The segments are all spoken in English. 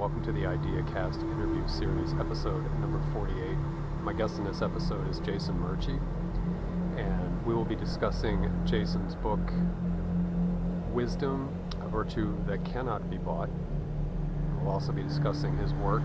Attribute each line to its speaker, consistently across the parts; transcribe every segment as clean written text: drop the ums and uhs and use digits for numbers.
Speaker 1: Welcome to the IdeaCast interview series, episode number 48. My guest in this episode is Jason Murchie, and we will be discussing Jason's book, Wisdom, a Virtue That Cannot Be Bought. We'll also be discussing his work.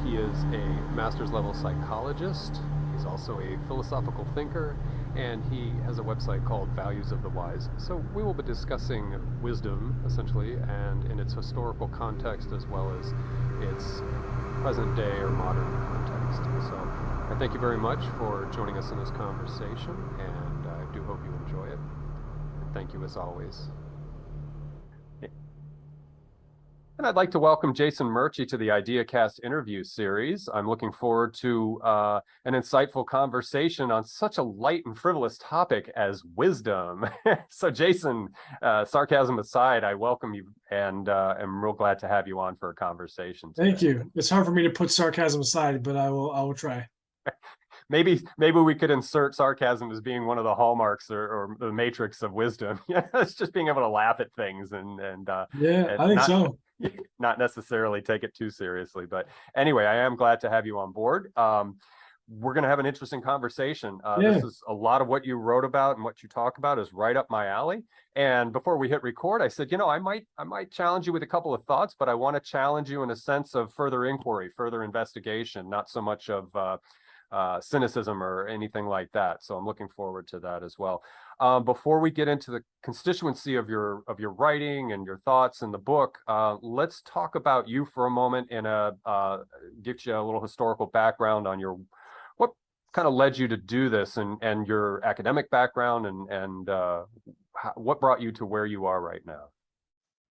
Speaker 1: He is a master's level psychologist. He's also a philosophical thinker, and he has a website called Values of the Wise. So we will be discussing wisdom, essentially, and in its historical context as well as its present day or modern context. So I thank you very much for joining us in this conversation, and I do hope you enjoy it. And thank you as always. And I'd like to welcome Jason Murchie to the IdeaCast interview series. I'm looking forward to an insightful conversation on such a light and frivolous topic as wisdom. So Jason, sarcasm aside, I welcome you and am real glad to have you on for a conversation today.
Speaker 2: Thank you. It's hard for me to put sarcasm aside, but I will try.
Speaker 1: Maybe we could insert sarcasm as being one of the hallmarks or the matrix of wisdom. Yeah, it's just being able to laugh at things and
Speaker 2: I think so.
Speaker 1: Not necessarily take it too seriously. But anyway, I am glad to have you on board. We're going to have an interesting conversation. This is a lot of what you wrote about and what you talk about is right up my alley. And before we hit record, I said, I might challenge you with a couple of thoughts, but I want to challenge you in a sense of further inquiry, further investigation, not so much of cynicism or anything like that. So I'm looking forward to that as well. Before we get into the constituency of your writing and your thoughts in the book, let's talk about you for a moment and get you a little historical background on what kind of led you to do this and your academic background and what brought you to where you are right now.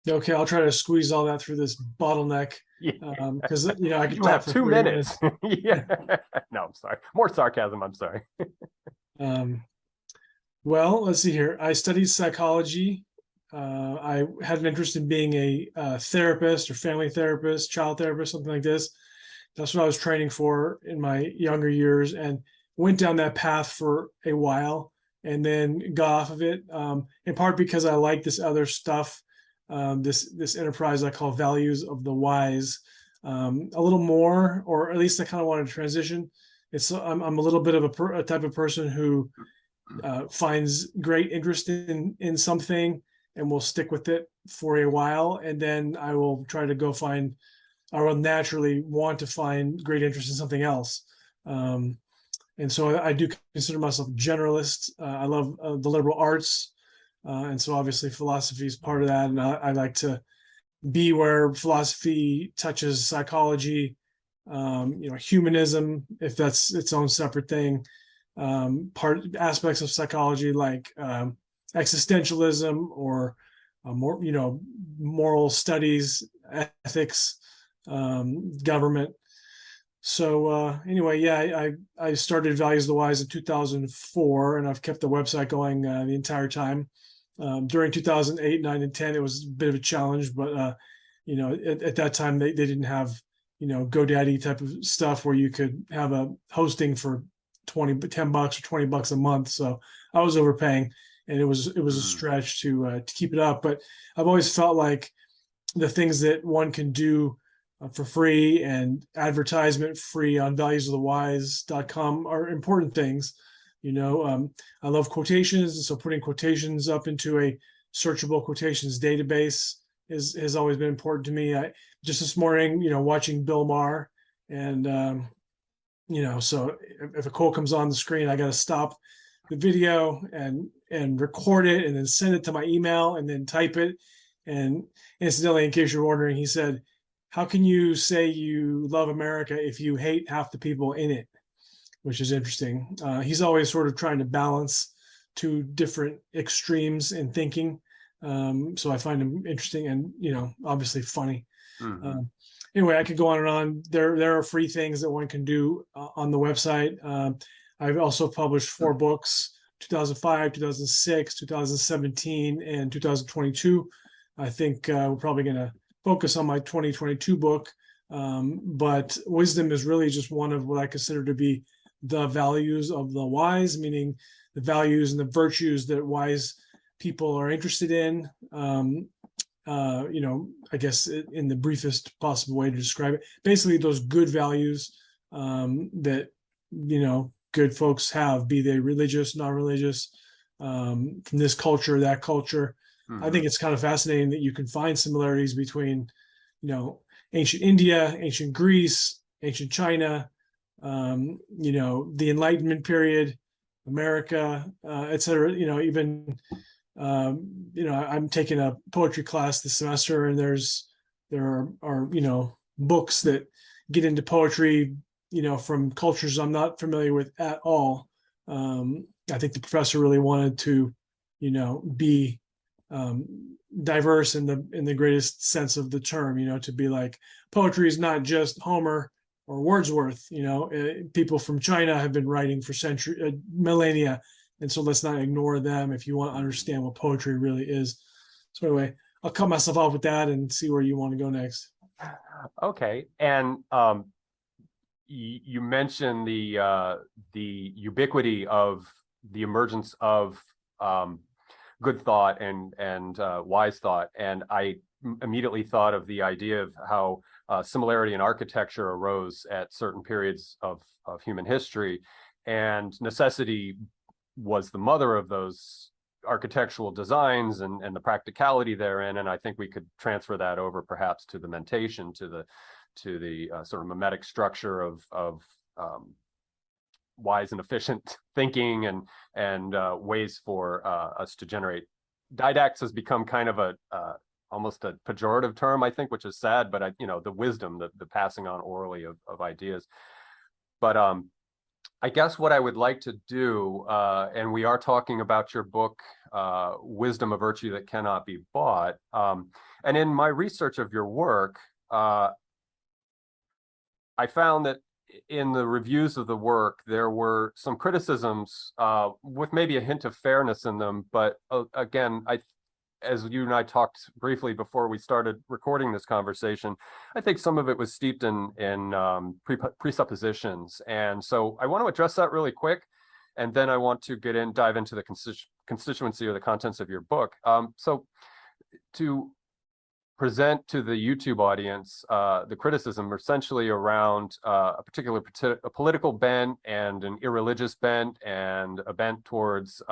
Speaker 2: Okay, I'll try to squeeze all that through this bottleneck because I could
Speaker 1: you
Speaker 2: talk
Speaker 1: have
Speaker 2: for
Speaker 1: 2 minutes.
Speaker 2: Yeah.
Speaker 1: No, I'm sorry. More sarcasm. I'm sorry.
Speaker 2: Well, let's see here. I studied psychology. I had an interest in being a therapist or family therapist, child therapist, something like this. That's what I was training for in my younger years, and went down that path for a while, and then got off of it. In part because I like this other stuff. This enterprise I call Values of the Wise, a little more, or at least I kind of wanted to transition. I'm a little bit of a type of person who finds great interest in something and will stick with it for a while, and then I will try to I will naturally want to find great interest in something else. And so I do consider myself generalist. I love the liberal arts. And so obviously philosophy is part of that. And I like to be where philosophy touches psychology, humanism, if that's its own separate thing, aspects of psychology like existentialism or more, moral studies, ethics, government. So anyway, I started Values of the Wise in 2004, and I've kept the website going the entire time. During 2008, 9, and 10, it was a bit of a challenge, but at that time they didn't have GoDaddy type of stuff where you could have a hosting for $10 or $20 a month. So I was overpaying, and it was a stretch to keep it up. But I've always felt like the things that one can do for free and advertisement free on valuesofthewise.com are important things. I love quotations, and so putting quotations up into a searchable quotations database has always been important to me. Just this morning, watching Bill Maher, and so if a quote comes on the screen, I got to stop the video and record it, and then send it to my email, and then type it. And incidentally, in case you're wondering, he said, "How can you say you love America if you hate half the people in it?" Which is interesting. He's always sort of trying to balance two different extremes in thinking. So I find him interesting and, obviously funny.
Speaker 1: Mm-hmm.
Speaker 2: Anyway, I could go on and on. There are free things that one can do on the website. I've also published 4 books, 2005, 2006, 2017, and 2022. I think we're probably going to focus on my 2022 book. But wisdom is really just one of what I consider to be the values of the wise, meaning the values and the virtues that wise people are interested in. I guess in the briefest possible way to describe it, basically those good values that, good folks have, be they religious, non-religious, from this culture, that culture. I think it's kind of fascinating that you can find similarities between, ancient India, ancient Greece, ancient China, the Enlightenment period, America, et cetera. Even I'm taking a poetry class this semester, and there are books that get into poetry, from cultures I'm not familiar with at all. I think the professor really wanted to, be diverse in the greatest sense of the term, to be like, poetry is not just Homer or Wordsworth. People from China have been writing for millennia, and so let's not ignore them if you want to understand what poetry really is. So anyway, I'll cut myself off with that and see where you want to go next.
Speaker 1: Okay, and you mentioned the ubiquity of the emergence of good thought and wise thought, and I immediately thought of the idea of how similarity in architecture arose at certain periods of human history, and necessity was the mother of those architectural designs and the practicality therein. And I think we could transfer that over perhaps to the mentation, to the sort of mimetic structure of wise and efficient thinking and ways for us to generate. Didacts has become kind of a almost a pejorative term, I think, which is sad, but the wisdom, the passing on orally of ideas. But I guess what I would like to do, and we are talking about your book, Wisdom, a Virtue That Cannot Be Bought. And in my research of your work, I found that in the reviews of the work, there were some criticisms with maybe a hint of fairness in them. But again, as you and I talked briefly before we started recording this conversation, I think some of it was steeped in presuppositions. And so I want to address that really quick, and then I want to dive into the constituency or the contents of your book. So to present to the YouTube audience the criticism essentially around a particular political bent and an irreligious bent and a bent towards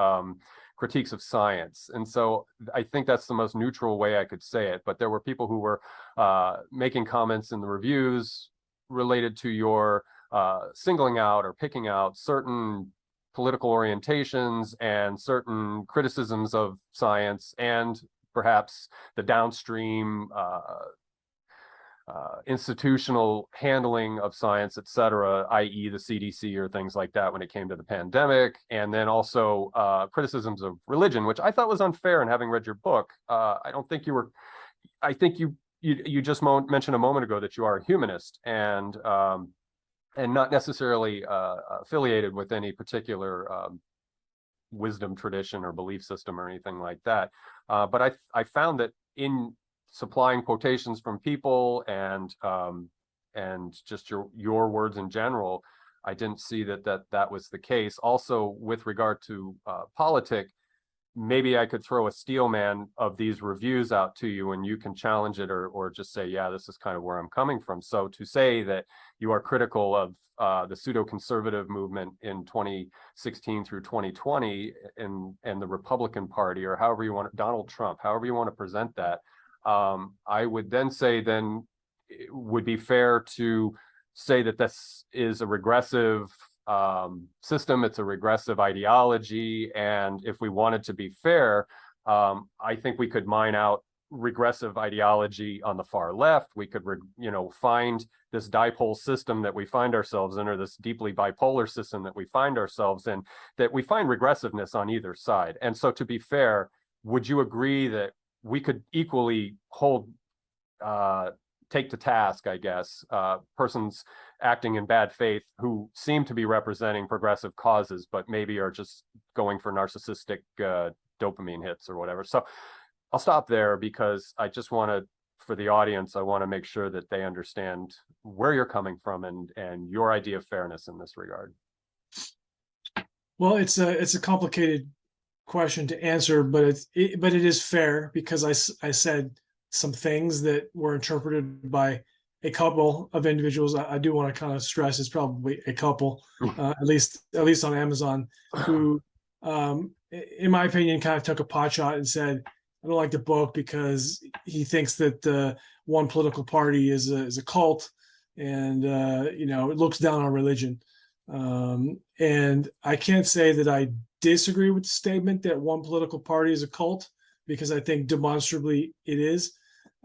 Speaker 1: critiques of science. And so I think that's the most neutral way I could say it. But there were people who were making comments in the reviews related to your singling out or picking out certain political orientations and certain criticisms of science, and perhaps the downstream institutional handling of science, et cetera, i.e. the CDC or things like that when it came to the pandemic. And then also criticisms of religion, which I thought was unfair. And having read your book, I don't think you were, I think you just mentioned a moment ago that you are a humanist and not necessarily affiliated with any particular wisdom tradition or belief system or anything like that. But I found that in supplying quotations from people and just your words in general, I didn't see that was the case. Also, with regard to politic, maybe I could throw a steel man of these reviews out to you and you can challenge it or just say, yeah, this is kind of where I'm coming from. So to say that you are critical of the pseudo-conservative movement in 2016 through 2020 and the Republican Party, or however you want, Donald Trump, however you want to present that, I would then say then it would be fair to say that this is a regressive system, it's a regressive ideology, and if we wanted to be fair, I think we could mine out regressive ideology on the far left. We could find this dipole system that we find ourselves in, or this deeply bipolar system that we find ourselves in, that we find regressiveness on either side. And so to be fair, would you agree that we could equally take to task, I guess, persons acting in bad faith who seem to be representing progressive causes, but maybe are just going for narcissistic dopamine hits or whatever? So I'll stop there because I just want to, for the audience, I want to make sure that they understand where you're coming from and your idea of fairness in this regard.
Speaker 2: Well, it's a complicated question to answer, but it is fair because I said some things that were interpreted by a couple of individuals. I do want to kind of stress it's probably a couple, at least on Amazon, who, in my opinion, kind of took a pot shot and said, I don't like the book because he thinks that the one political party is a cult, and it looks down on religion. And I can't say that I disagree with the statement that one political party is a cult, because I think demonstrably it is,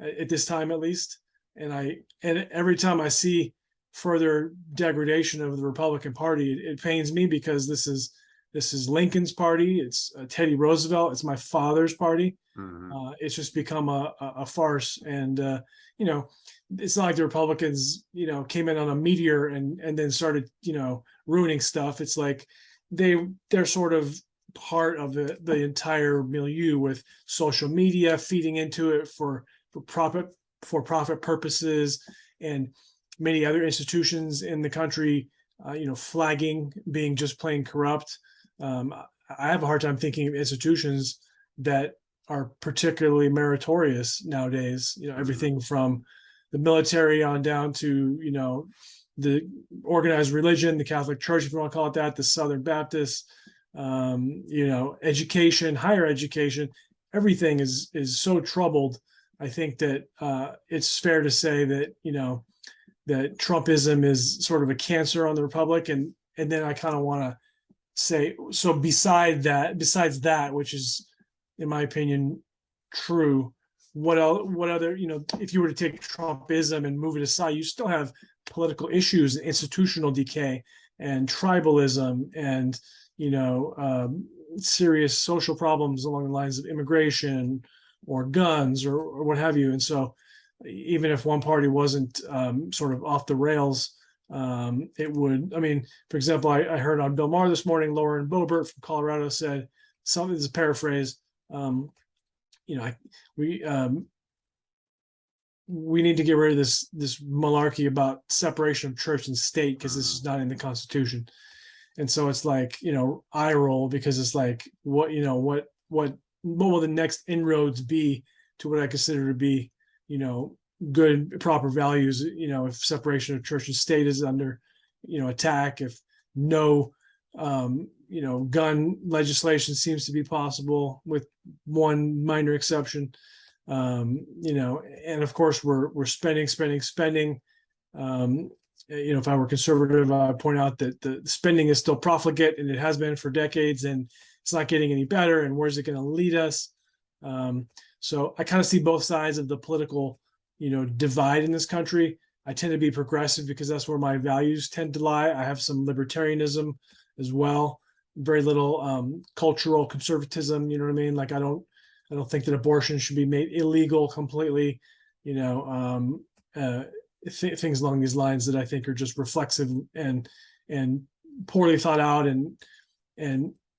Speaker 2: at this time at least. And every time I see further degradation of the Republican Party, it pains me, because this is Lincoln's party. It's Teddy Roosevelt. It's my father's party.
Speaker 1: Mm-hmm.
Speaker 2: It's just become a farce. And it's not like the Republicans came in on a meteor and then started ruining stuff. It's like they're sort of part of the entire milieu, with social media feeding into it for profit purposes, and many other institutions in the country flagging being just plain corrupt. I have a hard time thinking of institutions that are particularly meritorious nowadays. Everything from the military on down to the organized religion, the Catholic Church, if you want to call it that, the Southern Baptists, education, higher education. Everything is so troubled. I think that it's fair to say that that Trumpism is sort of a cancer on the republic, and then I kind of want to say, so besides that, which is in my opinion true, what other, if you were to take Trumpism and move it aside, you still have political issues and institutional decay and tribalism and serious social problems along the lines of immigration or guns or what have you. And so even if one party wasn't sort of off the rails, it would, for example, I heard on Bill Maher this morning, Lauren Boebert from Colorado said something, this is a paraphrase, we need to get rid of this malarkey about separation of church and state, because this is not in the Constitution. And so it's like, eye roll, because it's like, what will the next inroads be to what I consider to be, good, proper values, if separation of church and state is under, attack, if no, gun legislation seems to be possible with one minor exception, and of course we're spending. If I were conservative, I'd point out that the spending is still profligate, and it has been for decades, and it's not getting any better. And where's it going to lead us? So I kind of see both sides of the political, divide in this country. I tend to be progressive because that's where my values tend to lie. I have some libertarianism as well, very little cultural conservatism. You know what I mean? Like I don't think that abortion should be made illegal completely. Things along these lines that I think are just reflexive and poorly thought out and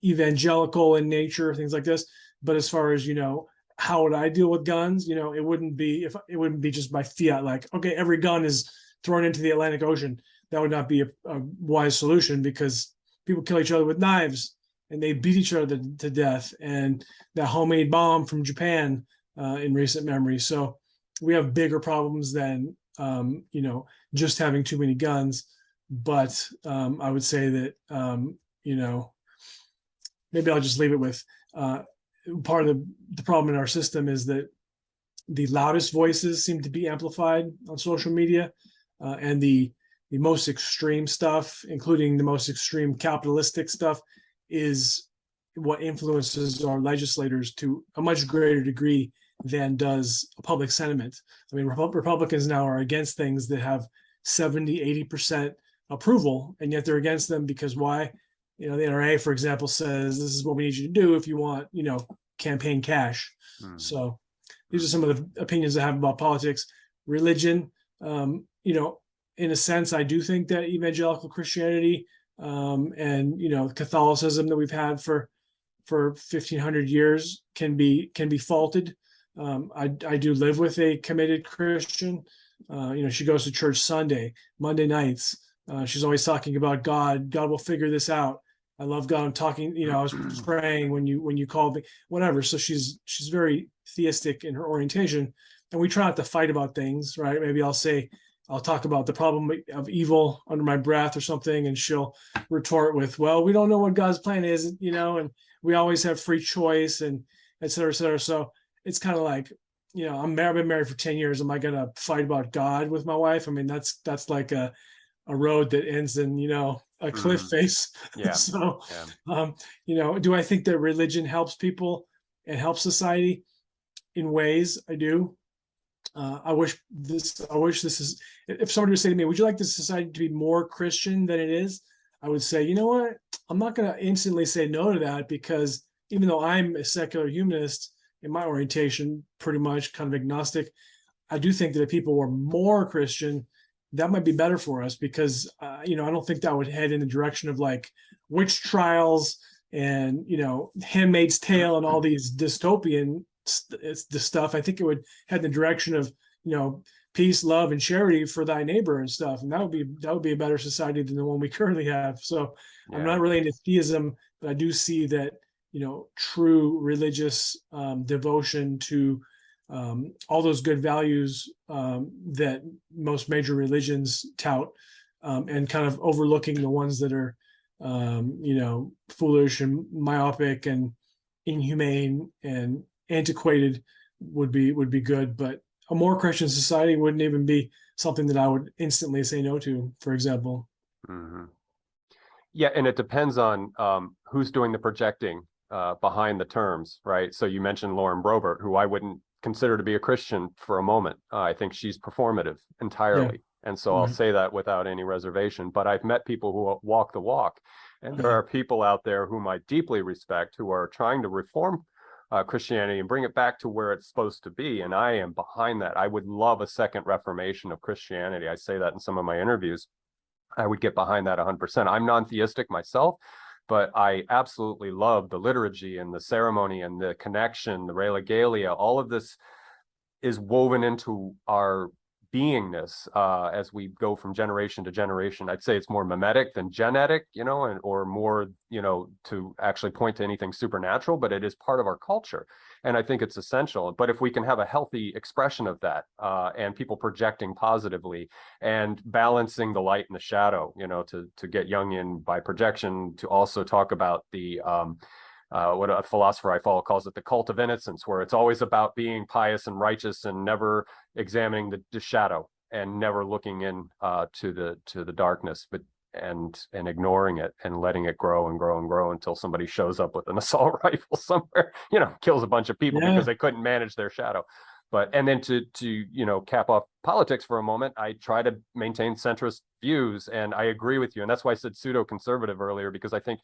Speaker 2: evangelical in nature, things like this. But as far as how would I deal with guns? It wouldn't be just by fiat, like, okay, every gun is thrown into the Atlantic Ocean. That would not be a wise solution, because people kill each other with knives and they beat each other to death. And that homemade bomb from Japan in recent memory. So we have bigger problems than just having too many guns. But I would say that maybe I'll just leave it with part of the problem in our system is that the loudest voices seem to be amplified on social media, and the most extreme stuff, including the most extreme capitalistic stuff, is what influences our legislators to a much greater degree than does public sentiment. Republicans now are against things that have 70-80% approval, and yet they're against them because why? The NRA, for example, says this is what we need you to do if you want, campaign cash. So these are some of the opinions I have about politics. Religion, in a sense, I do think that evangelical Christianity and Catholicism that we've had for 1,500 years can be faulted. I do live with a committed Christian. She goes to church Monday nights. She's always talking about God. God will figure this out. I love God. I'm talking, I was praying when you called me, whatever. So she's very theistic in her orientation, and we try not to fight about things, right? Maybe I'll talk about the problem of evil under my breath or something, and she'll retort with, well, we don't know what God's plan is, and we always have free choice, and et cetera, et cetera. So it's kind of like, I've been married for 10 years. Am I going to fight about God with my wife? I mean, that's like a road that ends in, a cliff face.
Speaker 1: Yeah.
Speaker 2: So,
Speaker 1: yeah.
Speaker 2: Do I think that religion helps people and helps society? In ways, I do. I wish this is, if somebody would say to me, would you like this society to be more Christian than it is? I would say, you know what? I'm not going to instantly say no to that, because even though I'm a secular humanist in my orientation, pretty much kind of agnostic, I do think that if people were more Christian, that might be better for us, because, I don't think that would head in the direction of like witch trials and, Handmaid's Tale and all these dystopian the stuff. I think it would head in the direction of, peace, love, and charity for thy neighbor and stuff. And that would be a better society than the one we currently have. So I'm not really into theism, but I do see that, true religious devotion to all those good values that most major religions tout, and kind of overlooking the ones that are, foolish and myopic and inhumane and antiquated would be good. But a more Christian society wouldn't even be something that I would instantly say no to, for example.
Speaker 1: Mm-hmm. Yeah, and it depends on who's doing the projecting behind the terms, right? So you mentioned Lauren Brobert, who I wouldn't consider to be a Christian for a moment. I think she's performative entirely. Yeah. And so I'll say that without any reservation. But I've met people who walk the walk. And there are people out there whom I deeply respect who are trying to reform Christianity and bring it back to where it's supposed to be. And I am behind that. I would love a second reformation of Christianity. I say that in some of my interviews. I would get behind that 100%. I'm non-theistic myself, but I absolutely love the liturgy and the ceremony and the connection, the regalia. All of this is woven into our beingness as we go from generation to generation. I'd say it's more mimetic than genetic, or more, to actually point to anything supernatural, but it is part of our culture. And I think it's essential. But if we can have a healthy expression of that, and people projecting positively and balancing the light and the shadow, to get Jungian by projection, to also talk about the what a philosopher I follow calls it the cult of innocence, where it's always about being pious and righteous and never examining the shadow and never looking in to the darkness, but and ignoring it and letting it grow and grow and grow until somebody shows up with an assault rifle somewhere, kills a bunch of people because they couldn't manage their shadow. But and then to cap off politics for a moment, I try to maintain centrist views, and I agree with you, and that's why I said pseudo-conservative earlier, because I think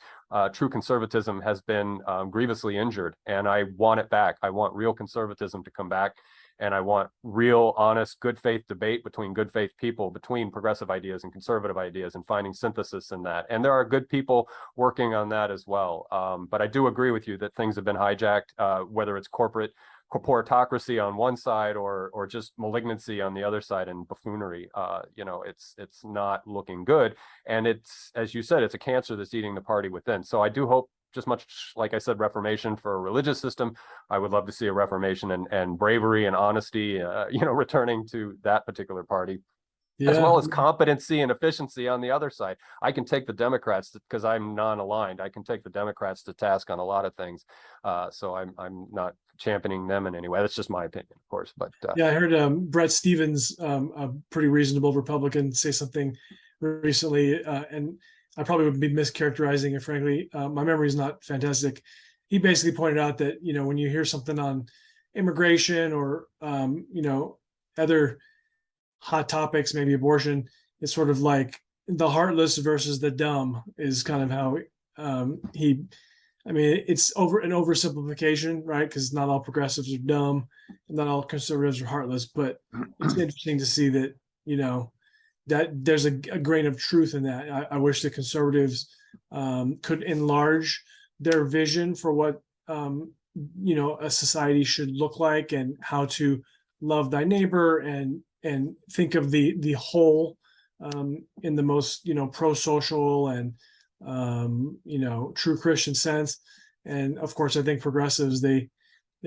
Speaker 1: true conservatism has been grievously injured, and I want it back. I want real conservatism to come back, and I want real, honest, good faith debate between good faith people, between progressive ideas and conservative ideas, and finding synthesis in that. And there are good people working on that as well. But I do agree with you that things have been hijacked, whether it's corporatocracy on one side or just malignancy on the other side, and buffoonery. It's not looking good, and it's, as you said, it's a cancer that's eating the party within. So I do hope, just much like I said, reformation for a religious system, I would love to see a reformation and bravery and honesty, returning to that particular party. As well as competency and efficiency on the other side. I can take the Democrats, because I'm non-aligned, I can take the Democrats to task on a lot of things. So I'm not championing them in any way. That's just my opinion, of course. But
Speaker 2: I heard Brett Stevens, a pretty reasonable Republican, say something recently, and I probably would be mischaracterizing it, frankly. My memory is not fantastic. He basically pointed out that, when you hear something on immigration or, other hot topics, maybe abortion, it's sort of like the heartless versus the dumb is kind of how it's an oversimplification, right? Because not all progressives are dumb and not all conservatives are heartless, but it's interesting to see that, that there's a grain of truth in that. I wish the conservatives could enlarge their vision for what, a society should look like, and how to love thy neighbor and think of the whole in the most pro-social and true Christian sense. And of course, I think progressives they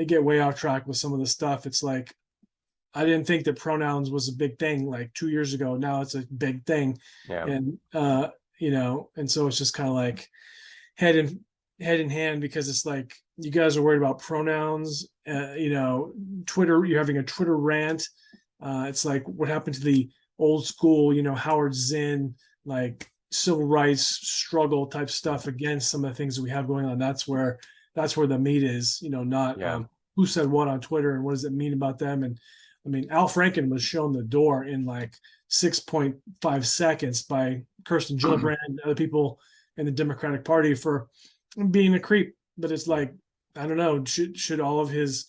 Speaker 2: get way off track with some of the stuff. It's like I didn't think that pronouns was a big thing like 2 years ago. Now it's a big thing.
Speaker 1: Yeah.
Speaker 2: And, and so it's just kind of like head in hand, because it's like, you guys are worried about pronouns, Twitter, you're having a Twitter rant. It's like, what happened to the old school, Howard Zinn, like civil rights struggle type stuff against some of the things that we have going on. That's where the meat is, not who said what on Twitter and what does it mean about them. And I mean, Al Franken was shown the door in like 6.5 seconds by Kirsten Gillibrand and other people in the Democratic Party for being a creep. But it's like, I don't know, should all of his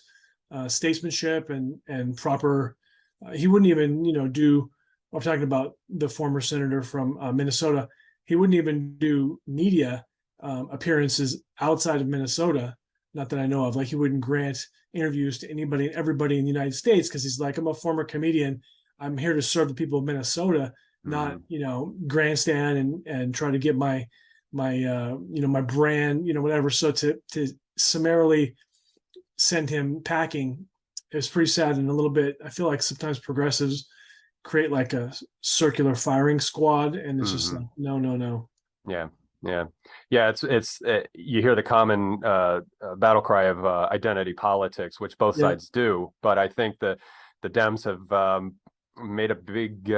Speaker 2: statesmanship and proper, he wouldn't even, do, I'm talking about the former senator from Minnesota. He wouldn't even do media appearances outside of Minnesota. Not that I know of. Like, he wouldn't grant interviews to anybody and everybody in the United States, because he's like, I'm a former comedian. I'm here to serve the people of Minnesota, not, grandstand and try to get my brand, whatever. So to summarily send him packing, it was pretty sad. And a little bit, I feel like sometimes progressives create like a circular firing squad, and it's just like, no.
Speaker 1: Yeah. It's you hear the common battle cry of identity politics, which both sides do, but I think the Dems have made a big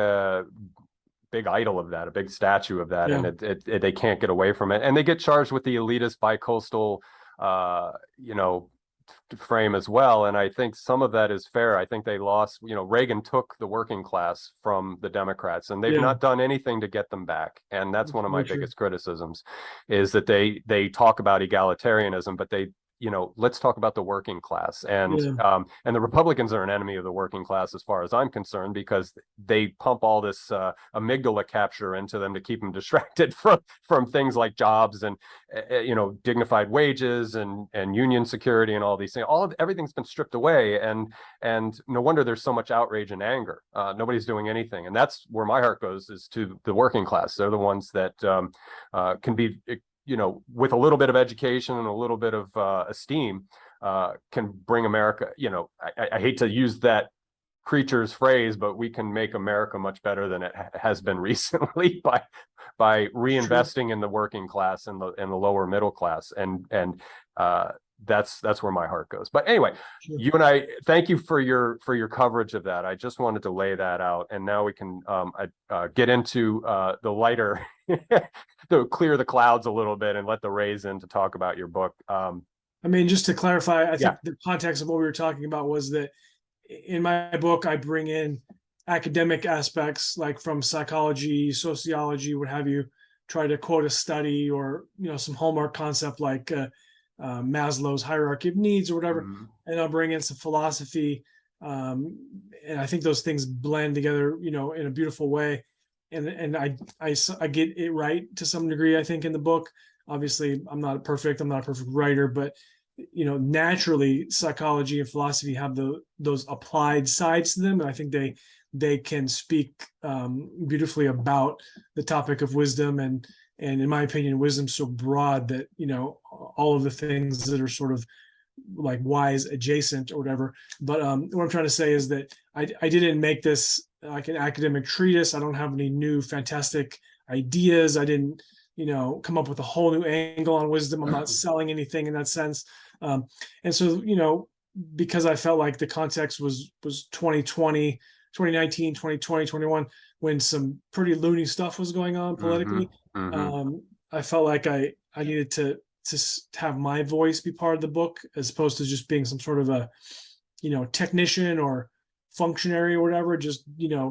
Speaker 1: idol of that, a big statue of that, and they can't get away from it, and they get charged with the elitist bi-coastal frame as well. And I think some of that is fair. I think they lost, Reagan took the working class from the Democrats, and they've not done anything to get them back. And that's one of my biggest criticisms, is that they talk about egalitarianism, but they, let's talk about the working class. And the Republicans are an enemy of the working class as far as I'm concerned, because they pump all this amygdala capture into them to keep them distracted from things like jobs and dignified wages and union security and all these things. Everything's been stripped away, and no wonder there's so much outrage and anger. Nobody's doing anything, and that's where my heart goes, is to the working class. They're the ones that can be, with a little bit of education and a little bit of esteem, can bring America, I hate to use that creature's phrase, but we can make America much better than it has been recently by reinvesting in the working class and the lower middle class. And that's where my heart goes. But anyway, you and I, thank you for your coverage of that. I just wanted to lay that out, and now we can get into the lighter, to clear the clouds a little bit and let the rays in to talk about your book.
Speaker 2: I mean, just to clarify, I think the context of what we were talking about was that in my book, I bring in academic aspects, like from psychology, sociology, what have you, try to quote a study or, some hallmark concept like Maslow's hierarchy of needs or whatever. And I'll bring in some philosophy. And I think those things blend together, in a beautiful way. And I get it right to some degree, I think, in the book. Obviously, I'm not a perfect writer, but naturally psychology and philosophy have those applied sides to them. And I think they can speak beautifully about the topic of wisdom. And in my opinion, wisdom's so broad that, all of the things that are sort of like wise adjacent or whatever. But what I'm trying to say is that I didn't make this like an academic treatise. I don't have any new fantastic ideas. I didn't, come up with a whole new angle on wisdom. I'm not selling anything in that sense. And so, because I felt like the context was 2020, 2019, 2020, 21, when some pretty loony stuff was going on politically, I felt like I needed to have my voice be part of the book, as opposed to just being some sort of a, technician or functionary or whatever, just,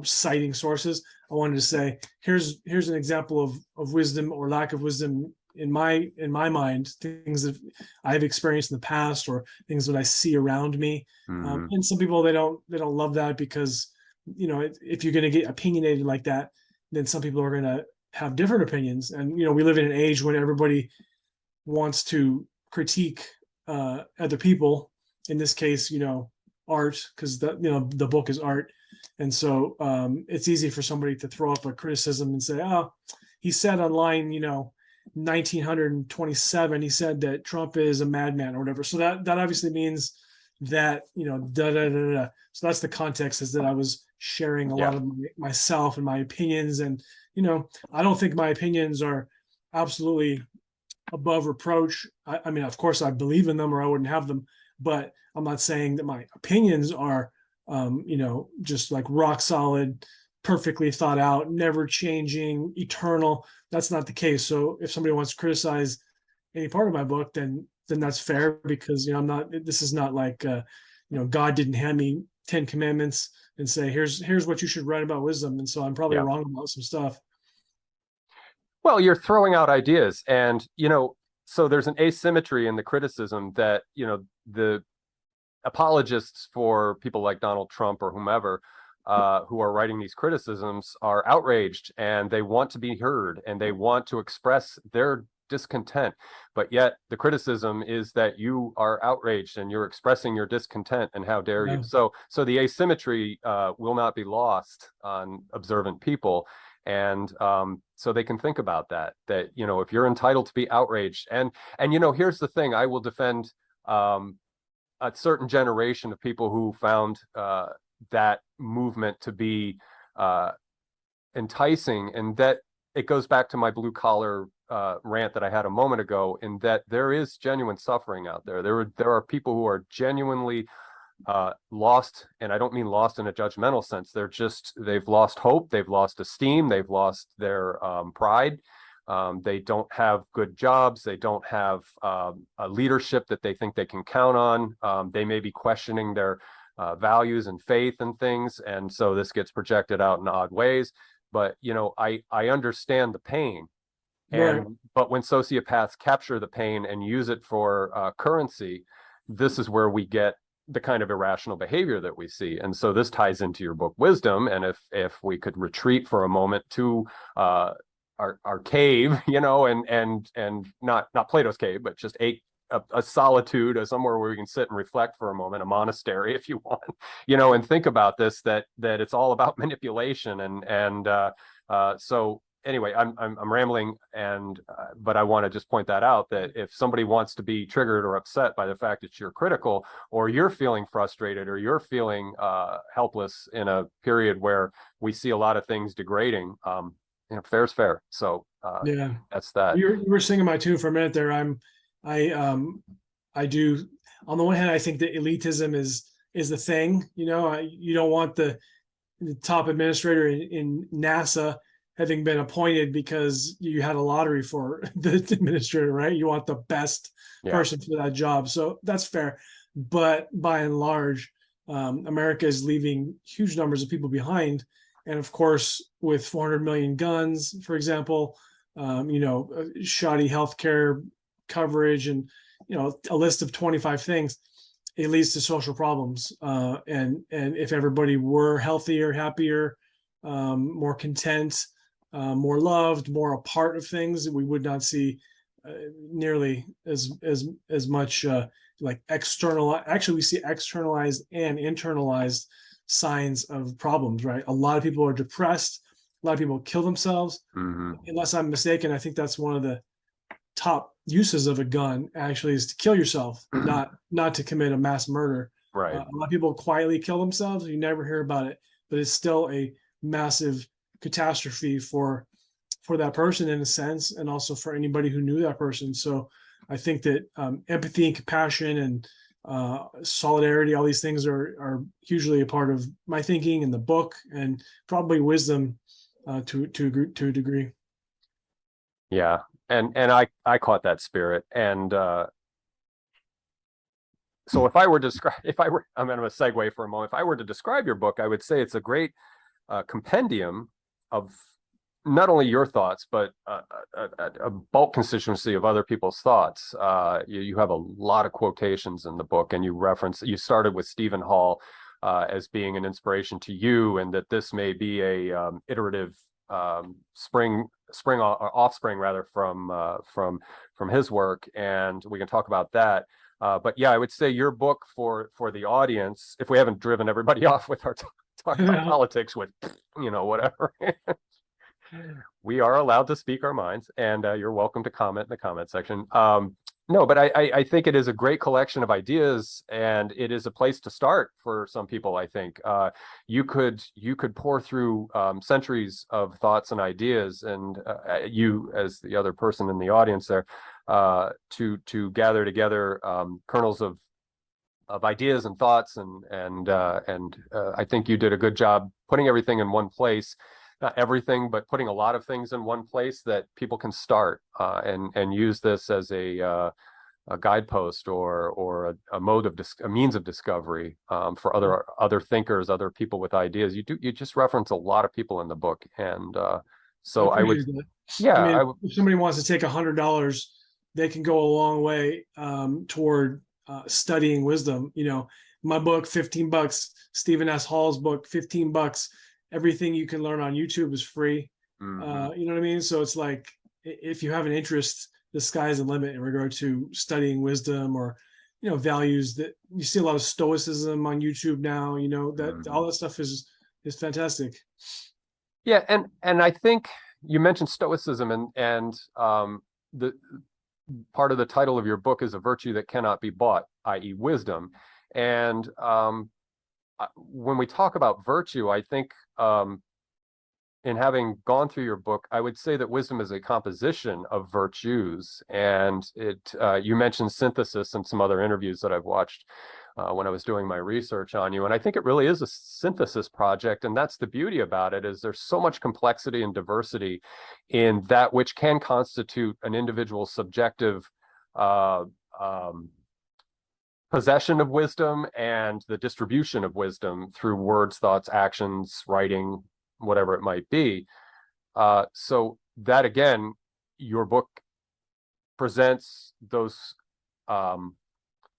Speaker 2: citing sources. I wanted to say, here's an example of wisdom or lack of wisdom in my mind, things that I've experienced in the past or things that I see around me. And some people, they don't love that, because, if you're going to get opinionated like that, then some people are going to have different opinions. And, we live in an age when everybody wants to critique other people, in this case, art, because the book is art. And so it's easy for somebody to throw up a criticism and say, oh, he said on line 1927, he said that Trump is a madman or whatever. So that obviously means that, da da da da. So that's the context, is that I was sharing a lot of myself and my opinions. And, I don't think my opinions are absolutely above reproach. I mean, of course, I believe in them or I wouldn't have them, but I'm not saying that my opinions are, just like rock solid, perfectly thought out, never changing, eternal. That's not the case. So if somebody wants to criticize any part of my book, then that's fair, because I'm not. This is not like God didn't hand me 10 commandments and say here's what you should write about wisdom, and so I'm probably wrong about some stuff.
Speaker 1: Well, you're throwing out ideas, and so there's an asymmetry in the criticism that the apologists for people like Donald Trump or whomever who are writing these criticisms are outraged, and they want to be heard, and they want to express their discontent, but yet the criticism is that you are outraged and you're expressing your discontent, and how dare you. So the asymmetry will not be lost on observant people, and so they can think about that if you're entitled to be outraged, and here's the thing, I will defend a certain generation of people who found that movement to be enticing, and that it goes back to my blue collar rant that I had a moment ago, in that there is genuine suffering out there. There are people who are genuinely lost, and I don't mean lost in a judgmental sense. They've lost hope, they've lost esteem, they've lost their pride. They don't have good jobs. They don't have a leadership that they think they can count on. They may be questioning their values and faith and things, and so this gets projected out in odd ways. But I understand the pain, but when sociopaths capture the pain and use it for currency, this is where we get the kind of irrational behavior that we see. And so this ties into your book Wisdom. And if we could retreat for a moment to our cave, and not Plato's cave, but just a solitude, somewhere where we can sit and reflect for a moment, a monastery, if you want, and think about this, that it's all about manipulation. And so anyway, I'm rambling, but I want to just point that out, that if somebody wants to be triggered or upset by the fact that you're critical, or you're feeling frustrated, or you're feeling helpless in a period where we see a lot of things degrading, fair's fair. So that's that.
Speaker 2: You were singing my tune for a minute there. I do, on the one hand, I think that elitism is the thing. You don't want the top administrator in NASA having been appointed because you had a lottery for the administrator, right? You want the best person for that job. So that's fair. But by and large, America is leaving huge numbers of people behind. And of course, with 400 million guns, for example, shoddy healthcare coverage, and a list of 25 things, it leads to social problems. And if everybody were healthier, happier, more content, more loved, more a part of things, we would not see nearly as much like external. Actually, we see externalized and internalized signs of problems, right? A lot of people are depressed. A lot of people kill themselves. Unless I'm mistaken, I think that's one of the top uses of a gun, actually, is to kill yourself, not to commit a mass murder.
Speaker 1: Right.
Speaker 2: A lot of people quietly kill themselves. You never hear about it, but it's still a massive catastrophe for that person, in a sense, and also for anybody who knew that person. So I think that empathy and compassion and solidarity, all these things are hugely a part of my thinking in the book, and probably wisdom to a degree.
Speaker 1: Yeah. And I caught that spirit. And so I'm going to segue for a moment. If I were to describe your book, I would say it's a great compendium of not only your thoughts, but a bulk constituency of other people's thoughts. You have a lot of quotations in the book, and you started with Stephen Hall as being an inspiration to you, and that this may be a iterative offspring rather from his work, and we can talk about that. But yeah, I would say your book for the audience, if we haven't driven everybody off with our talk about politics with whatever. We are allowed to speak our minds, and you're welcome to comment in the comment section. No, but I think it is a great collection of ideas, and it is a place to start for some people. I think you could pour through centuries of thoughts and ideas, and you, as the other person in the audience there, to gather together kernels of ideas and thoughts, and I think you did a good job putting everything in one place. Not everything, but putting a lot of things in one place that people can start and use this as a guidepost or a mode of a means of discovery for other thinkers, other people with ideas. You just reference a lot of people in the book, and so I would,
Speaker 2: that.
Speaker 1: yeah,
Speaker 2: I mean, if somebody wants to take $100, they can go a long way toward studying wisdom. My book, $15. Stephen S. Hall's book, $15. Everything you can learn on YouTube is free.
Speaker 1: mm-hmm.
Speaker 2: You know what I mean? So it's like, if you have an interest, the sky's the limit in regard to studying wisdom or, values. That you see a lot of stoicism on YouTube now, that all that stuff is fantastic.
Speaker 1: Yeah, and I think you mentioned stoicism, and the part of the title of your book is a virtue that cannot be bought, i.e., wisdom. And when we talk about virtue, I think in having gone through your book, I would say that wisdom is a composition of virtues. And you mentioned synthesis in some other interviews that I've watched when I was doing my research on you. And I think it really is a synthesis project. And that's the beauty about it, is there's so much complexity and diversity in that which can constitute an individual's subjective possession of wisdom and the distribution of wisdom through words, thoughts, actions, writing, whatever it might be. So that, again, your book presents those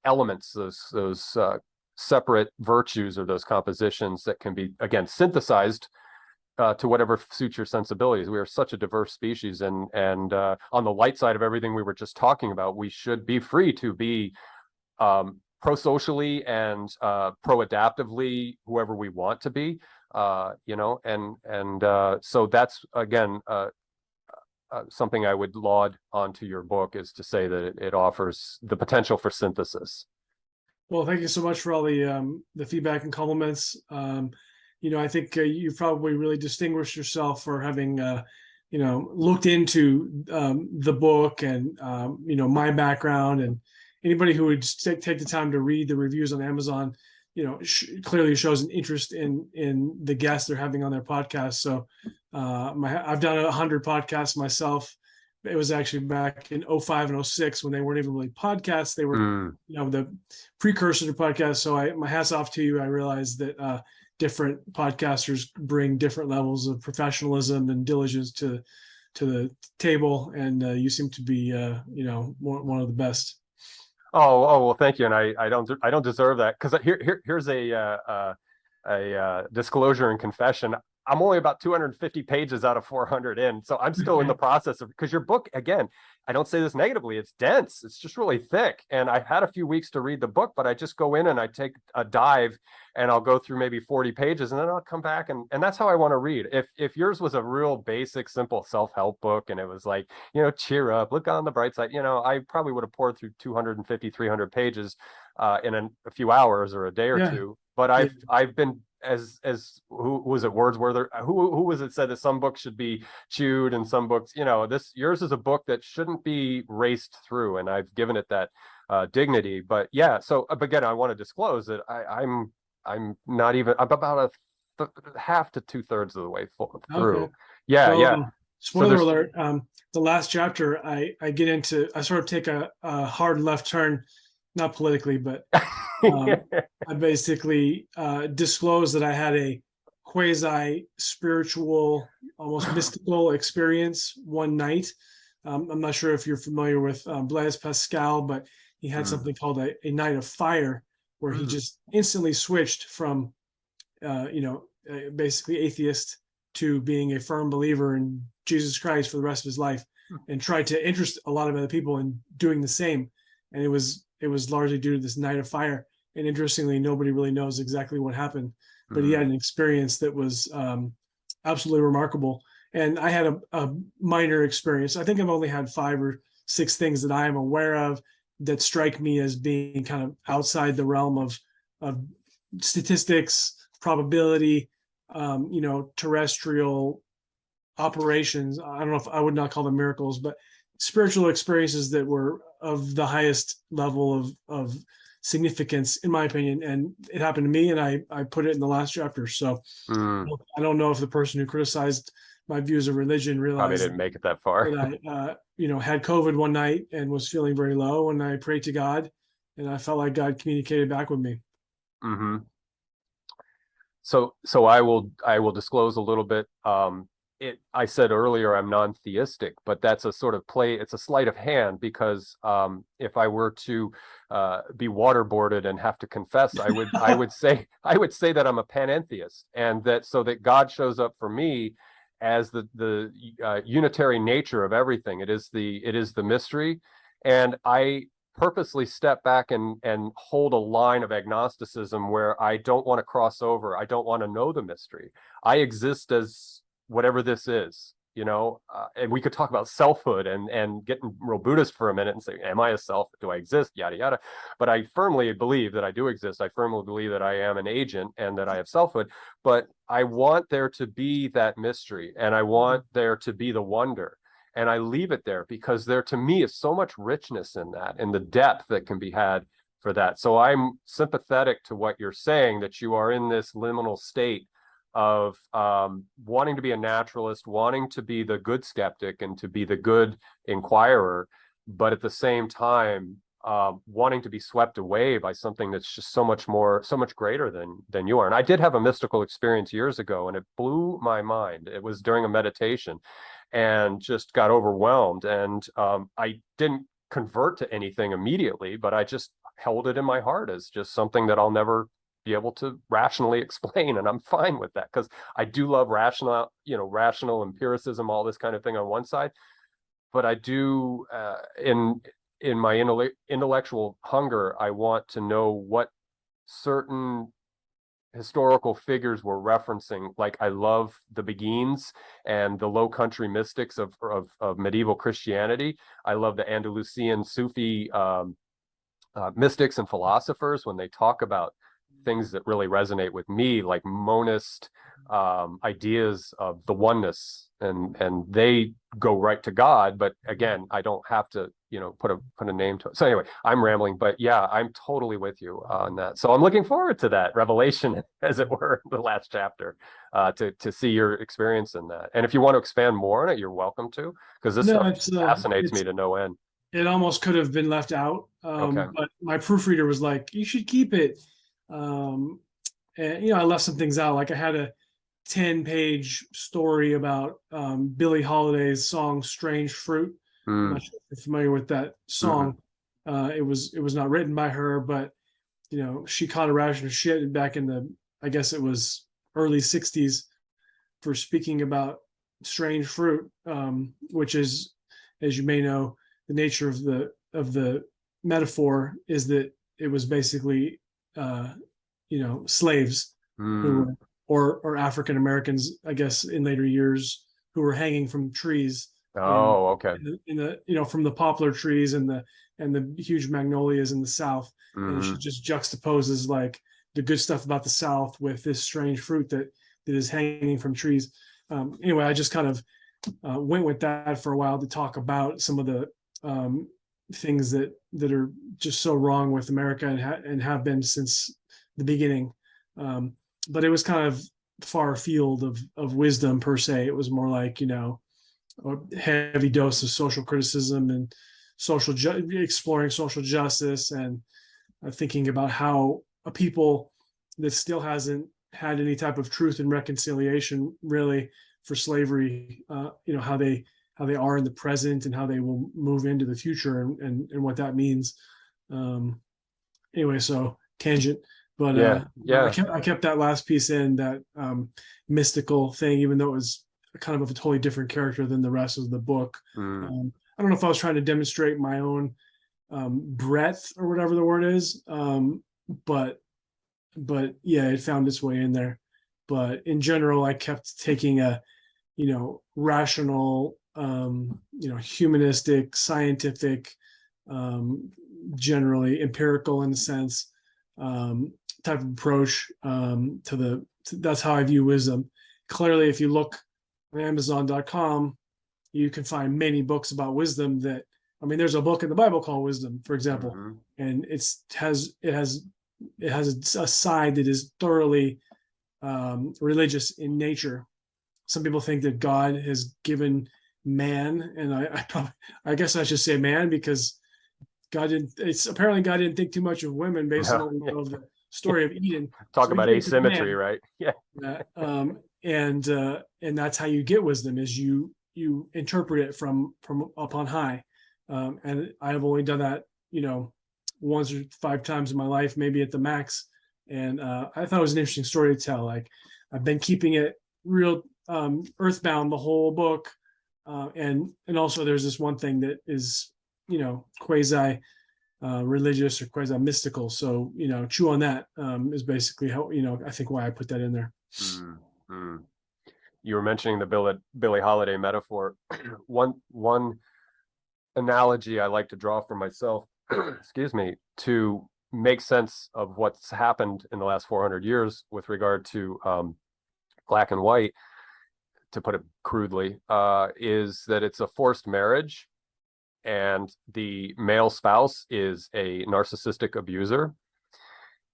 Speaker 1: elements, those separate virtues, or those compositions that can be, again, synthesized to whatever suits your sensibilities. We are such a diverse species, and on the light side of everything we were just talking about, we should be free to be pro-socially and pro-adaptively whoever we want to be. So that's, again, something I would laud onto your book, is to say that it offers the potential for synthesis.
Speaker 2: Well, thank you so much for all the feedback and compliments. I think you've probably really distinguished yourself for having looked into the book and my background, and anybody who would take the time to read the reviews on Amazon, clearly shows an interest in the guests they're having on their podcast. So I've done 100 podcasts myself. It was actually back in 05 and 06 when they weren't even really podcasts. They were, the precursor to podcasts. So my hat's off to you. I realized that different podcasters bring different levels of professionalism and diligence to the table, and you seem to be, one of the best.
Speaker 1: Oh, well, thank you. And I don't deserve that, because here's a disclosure and confession. I'm only about 250 pages out of 400 in, so I'm still in the process of, because your book, again, I don't say this negatively, it's dense, it's just really thick, and I've had a few weeks to read the book, but I just go in and I take a dive, and I'll go through maybe 40 pages, and then I'll come back, and that's how I want to read. If yours was a real basic, simple self-help book, and it was like, cheer up, look on the bright side, I probably would have poured through 250, 300 pages in a few hours or a day or two. But I've been, as who was it, Wordsworth, who was it, said that some books should be chewed and some books, yours is a book that shouldn't be raced through, and I've given it that dignity. But yeah, so again, I want to disclose that I'm not even, I'm about half to 2/3 of the way through.
Speaker 2: Okay.
Speaker 1: Yeah,
Speaker 2: well,
Speaker 1: yeah.
Speaker 2: Spoiler alert. The last chapter, I sort of take a hard left turn, not politically, but I basically disclosed that I had a quasi spiritual, almost mystical experience one night. I'm not sure if you're familiar with Blaise Pascal, but he had something called a night of fire, where he just instantly switched from, basically atheist to being a firm believer in Jesus Christ for the rest of his life, and tried to interest a lot of other people in doing the same. And it was largely due to this night of fire. And interestingly, nobody really knows exactly what happened, but he had an experience that was absolutely remarkable. And I had a minor experience. I think I've only had 5 or 6 things that I am aware of. that strike me as being kind of outside the realm of statistics, probability, terrestrial operations. I don't know if I would not call them miracles, but spiritual experiences that were of the highest level of significance, in my opinion. And it happened to me, and I put it in the last chapter. So I don't know if the person who criticized my views of religion
Speaker 1: Probably
Speaker 2: realized
Speaker 1: didn't make it that far.
Speaker 2: that I, had COVID one night and was feeling very low, and I prayed to God, and I felt like God communicated back with me.
Speaker 1: Mm-hmm. So I will disclose a little bit. I said earlier I'm non-theistic, but that's a sort of play. It's a sleight of hand, because if I were to be waterboarded and have to confess, I would say that I'm a panentheist, and that God shows up for me as the unitary nature of everything. It is the mystery, and I purposely step back and hold a line of agnosticism where I don't want to cross over. I don't want to know the mystery. I exist as whatever this is, and we could talk about selfhood and getting real Buddhist for a minute and say, am I a self? Do I exist? Yada, yada. But I firmly believe that I do exist. I firmly believe that I am an agent and that I have selfhood, but I want there to be that mystery, and I want there to be the wonder. And I leave it there because there, to me, is so much richness in that, and the depth that can be had for that. So I'm sympathetic to what you're saying, that you are in this liminal state of wanting to be a naturalist, wanting to be the good skeptic and to be the good inquirer, but at the same time wanting to be swept away by something that's just so much greater than you are. And I did have a mystical experience years ago, and it blew my mind. It was during a meditation, and just got overwhelmed. And I didn't convert to anything immediately, but I just held it in my heart as just something that I'll never be able to rationally explain. And I'm fine with that, because I do love rational empiricism, all this kind of thing on one side. But I do, in my intellectual hunger, I want to know what certain historical figures were referencing. Like, I love the Beguines and the Low Country mystics of medieval Christianity. I love the Andalusian Sufi mystics and philosophers when they talk about things that really resonate with me, like monist ideas of the oneness, and they go right to God. But again, I don't have to put a name to it. So anyway, I'm rambling, but yeah, I'm totally with you on that. So I'm looking forward to that revelation, as it were, the last chapter, to see your experience in that. And if you want to expand more on it, you're welcome to, because this stuff fascinates me to no end.
Speaker 2: It almost could have been left out,
Speaker 1: Okay.
Speaker 2: but my proofreader was like, you should keep it. And I left some things out. Like, I had a 10-page story about Billie Holiday's song "Strange Fruit." I'm not sure if you're familiar with that song. It was not written by her, but she caught a ration of shit back in the, I guess it was early '60s, for speaking about strange fruit, which is, as you may know, the nature of the metaphor is that it was basically slaves who were, or African Americans, I guess, in later years, who were hanging from trees.
Speaker 1: Okay.
Speaker 2: In the from the poplar trees and the huge magnolias in the South. And she just juxtaposes like the good stuff about the South with this strange fruit that is hanging from trees. Anyway, I just kind of went with that for a while to talk about some of the things that are just so wrong with America and have been since the beginning. But it was kind of far afield of wisdom per se. It was more like, a heavy dose of social criticism and exploring social justice, and thinking about how a people that still hasn't had any type of truth and reconciliation really for slavery, how they are in the present and how they will move into the future, and what that means. Anyway, so tangent, but I kept that last piece in, that mystical thing, even though it was kind of a totally different character than the rest of the book. I don't know if I was trying to demonstrate my own breadth or whatever the word is, but yeah, it found its way in there. But in general, I kept taking a rational, humanistic, scientific, generally empirical in a sense, type of approach that's how I view wisdom. Clearly, if you look on Amazon.com, you can find many books about wisdom there's a book in the Bible called Wisdom, for example, and it has a side that is thoroughly religious in nature. Some people think that God has given man, and I guess I should say man, because God didn't think too much of women based on what we know of the story of Eden.
Speaker 1: Talk about asymmetry, right? Yeah.
Speaker 2: And that's how you get wisdom, is you interpret it from up on high. And I have only done that, once or 5 times in my life, maybe at the max. And I thought it was an interesting story to tell. Like, I've been keeping it real earthbound the whole book. And also there's this one thing that is, quasi religious or quasi mystical. So, chew on that is basically how, I think why I put that in there.
Speaker 1: Mm-hmm. You were mentioning the Billie Holiday metaphor. One analogy I like to draw for myself, excuse me, to make sense of what's happened in the last 400 years with regard to black and white, to put it crudely, is that it's a forced marriage, and the male spouse is a narcissistic abuser.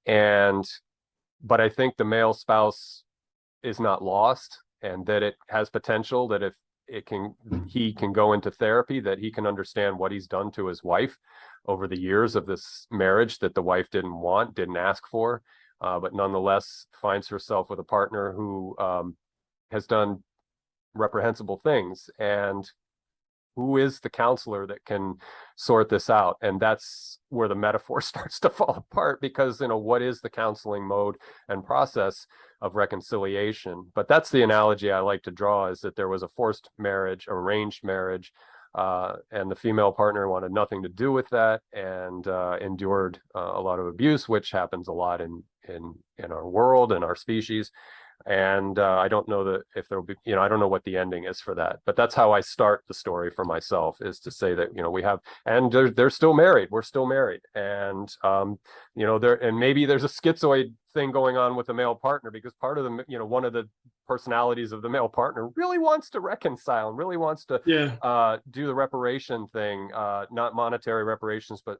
Speaker 1: But I think the male spouse is not lost, and that it has potential, that if he can go into therapy, that he can understand what he's done to his wife over the years of this marriage that the wife didn't ask for, but nonetheless finds herself with a partner who has done reprehensible things. And who is the counselor that can sort this out? And that's where the metaphor starts to fall apart, because, what is the counseling mode and process of reconciliation? But that's the analogy I like to draw, is that there was a forced marriage, arranged marriage, and the female partner wanted nothing to do with that, and endured a lot of abuse, which happens a lot in our world and our species. And I don't know that if there'll be, I don't know what the ending is for that, but that's how I start the story for myself, is to say that, we have, and they're still married. We're still married. And, and maybe there's a schizoid thing going on with the male partner, because part of the, one of the personalities of the male partner really wants to reconcile and really wants to do the reparation thing, not monetary reparations, but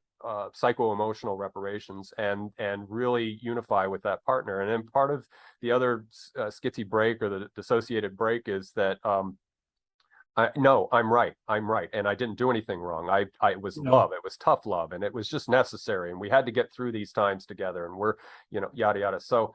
Speaker 1: psycho-emotional reparations, and really unify with that partner. And then part of the other schizy break, or the dissociated break, is that no, I'm right, and I didn't do anything wrong. It was love, it was tough love, and it was just necessary, and we had to get through these times together, and we're, yada yada. So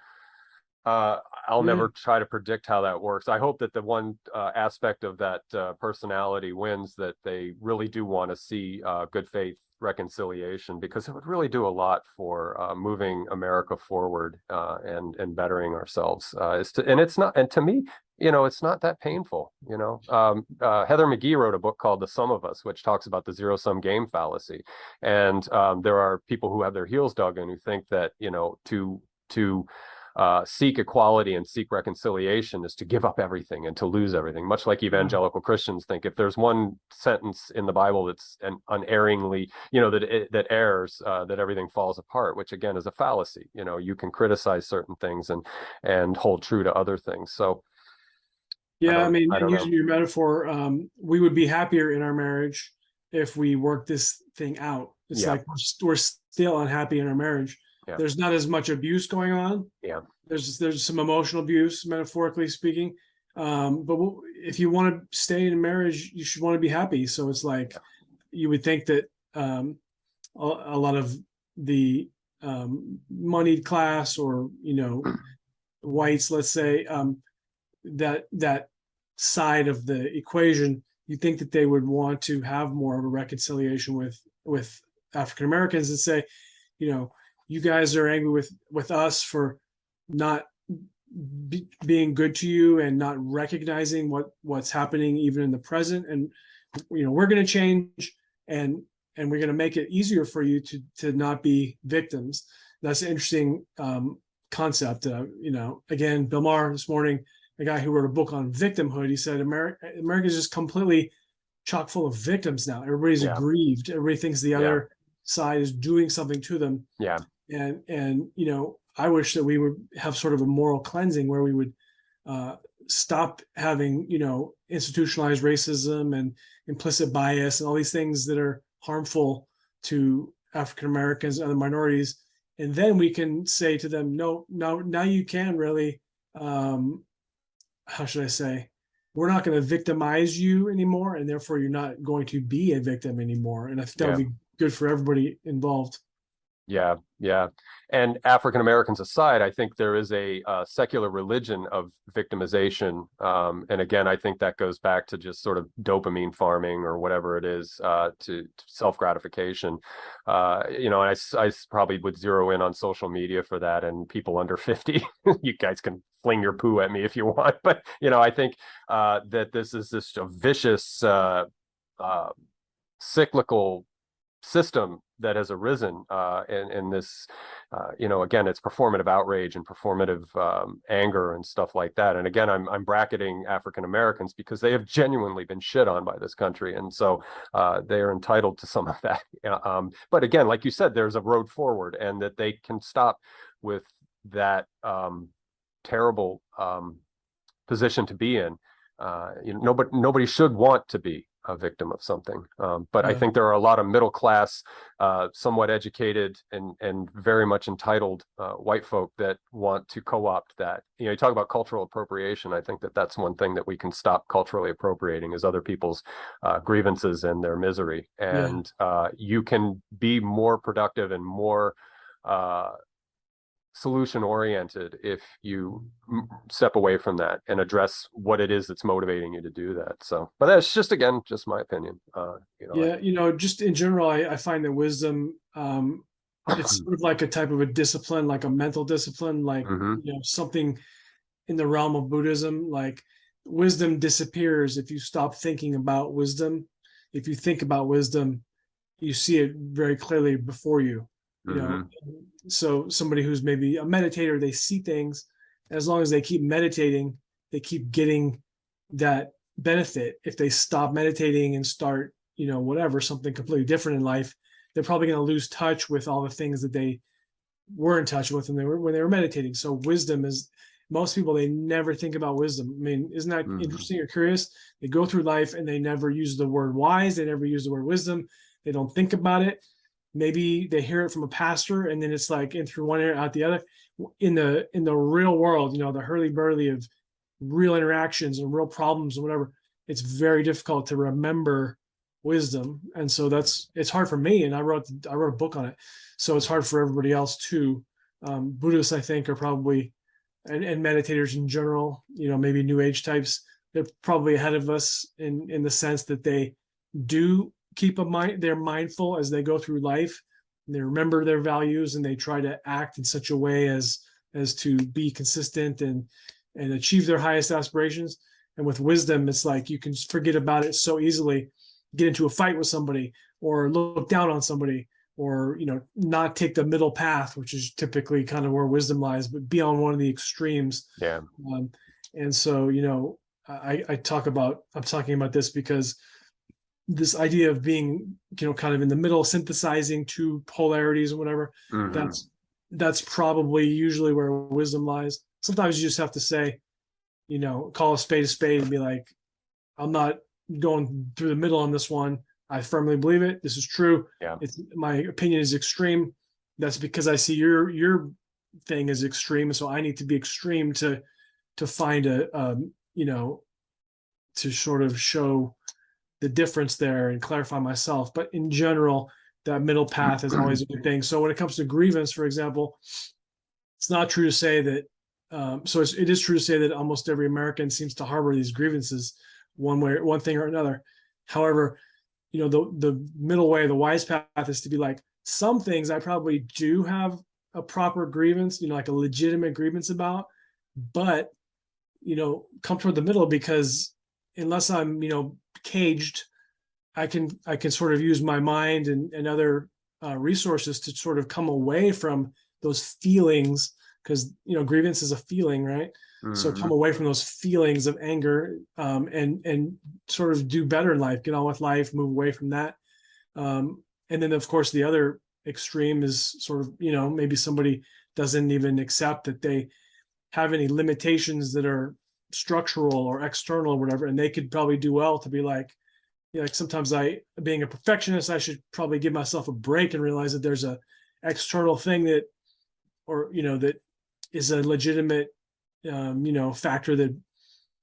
Speaker 1: I'll never try to predict how that works. I hope that the one aspect of that personality wins, that they really do want to see good faith reconciliation, because it would really do a lot for moving America forward and bettering ourselves. And to me, it's not that painful. Heather McGhee wrote a book called The Sum of Us, which talks about the zero-sum game fallacy. And there are people who have their heels dug in, who think that, to seek equality and seek reconciliation is to give up everything and to lose everything, much like evangelical Christians think. If there's one sentence in the Bible that's unerringly, that errs, that everything falls apart, which again is a fallacy. You can criticize certain things and hold true to other things. So
Speaker 2: using your metaphor, we would be happier in our marriage if we work this thing out. It's like we're still unhappy in our marriage. Yeah. There's not as much abuse going on. Yeah. There's some emotional abuse, metaphorically speaking. But if you want to stay in a marriage, you should want to be happy. So it's like, you would think that a lot of the moneyed class, or whites, let's say, that side of the equation, you think that they would want to have more of a reconciliation with African Americans, and say, you guys are angry with us for not being good to you and not recognizing what's happening even in the present, and we're going to change, and we're going to make it easier for you to not be victims. That's an interesting concept. Again, Bill Maher this morning, a guy who wrote a book on victimhood, he said America is just completely chock full of victims now. Everybody's aggrieved. Everybody thinks the other side is doing something to them.
Speaker 1: Yeah.
Speaker 2: And I wish that we would have sort of a moral cleansing where we would stop having institutionalized racism and implicit bias and all these things that are harmful to African Americans and other minorities. And then we can say to them, no, now you can really, how should I say, we're not going to victimize you anymore, and therefore you're not going to be a victim anymore. And I think that would be good for everybody involved.
Speaker 1: Yeah, yeah. And African Americans aside, I think there is a secular religion of victimization. And again, I think that goes back to just sort of dopamine farming or whatever it is, to self-gratification. And I probably would zero in on social media for that, and people under 50. You guys can fling your poo at me if you want. But, I think that this is just a vicious, cyclical system that has arisen in this, again, it's performative outrage and performative anger and stuff like that. And again, I'm bracketing African Americans because they have genuinely been shit on by this country, and so they are entitled to some of that. But again, like you said, there's a road forward, and that they can stop with that terrible position to be in. Nobody should want to be a victim of something. But I think there are a lot of middle class, somewhat educated and very much entitled white folk that want to co-opt that. You talk about cultural appropriation. I think that that's one thing that we can stop culturally appropriating is other people's grievances and their misery. And you can be more productive and more solution oriented if you step away from that and address what it is that's motivating you to do that. So, but that's just, again, just my opinion.
Speaker 2: Just in general, I find that wisdom, it's sort of like a type of a discipline, like a mental discipline, like something in the realm of Buddhism. Like wisdom disappears if you stop thinking about wisdom. If you think about wisdom, you see it very clearly before you. So somebody who's maybe a meditator, they see things. As long as they keep meditating, they keep getting that benefit. If they stop meditating and start, something completely different in life, they're probably going to lose touch with all the things that they were in touch with when they were meditating. So wisdom is, most people, they never think about wisdom. I mean, isn't that interesting or curious? They go through life and they never use the word wise. They never use the word wisdom. They don't think about it. Maybe they hear it from a pastor, and then it's like in through one ear, out the other. In the real world, the hurly-burly of real interactions and real problems and whatever, it's very difficult to remember wisdom. And so it's hard for me, and I wrote a book on it. So it's hard for everybody else too. Buddhists, I think, are probably, and meditators in general, maybe New Age types, they're probably ahead of us in the sense that they do keep a mind, they're mindful as they go through life, and they remember their values, and they try to act in such a way as to be consistent and achieve their highest aspirations. And with wisdom, it's like you can forget about it so easily, get into a fight with somebody, or look down on somebody, or not take the middle path, which is typically kind of where wisdom lies, but be on one of the extremes. And so I'm talking about this because this idea of being, kind of in the middle, synthesizing two polarities and whatever, that's probably usually where wisdom lies. Sometimes you just have to say, call a spade and be like, I'm not going through the middle on this one. I firmly believe it. This is true. It's, my opinion is extreme. That's because I see your thing is extreme. So I need to be extreme to find to sort of show the difference there and clarify myself. But in general, that middle path is always a good thing. So when it comes to grievance, for example, it's not true to say that. It is true to say that almost every American seems to harbor these grievances one thing or another. However, the middle way, the wise path, is to be like, some things I probably do have a proper grievance, like a legitimate grievance about, but come toward the middle, because unless I'm caged, I can sort of use my mind and other resources to sort of come away from those feelings, because grievance is a feeling, right? So come away from those feelings of anger, and sort of do better in life, get on with life, move away from that. And And then of course the other extreme is sort of, maybe somebody doesn't even accept that they have any limitations that are structural or external or whatever, and they could probably do well to be like, like sometimes being a perfectionist, I should probably give myself a break and realize that there's a external thing that, or that is a legitimate factor that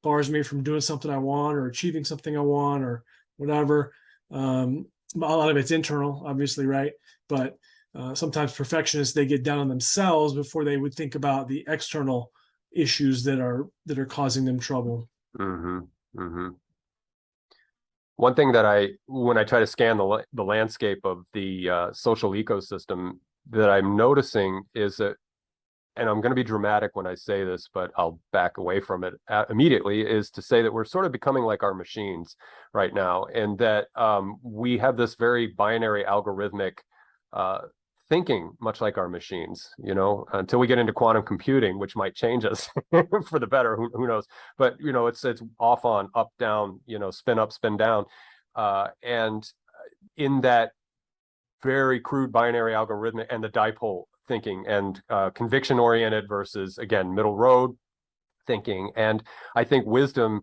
Speaker 2: bars me from doing something I want or achieving something I want or whatever. A lot of it's internal, obviously, right? But sometimes perfectionists, they get down on themselves before they would think about the external issues that are causing them trouble.
Speaker 1: Mm-hmm. Mm-hmm. One thing that when I try to scan the landscape of the social ecosystem, that I'm noticing is that, and I'm going to be dramatic when I say this, but I'll back away from it immediately, is to say that we're sort of becoming like our machines right now, and that we have this very binary algorithmic thinking, much like our machines, until we get into quantum computing, which might change us for the better, who knows? But, it's off on, up, down, spin up, spin down. And in that very crude binary algorithmic and the dipole thinking and conviction oriented versus, again, middle road thinking. And I think wisdom,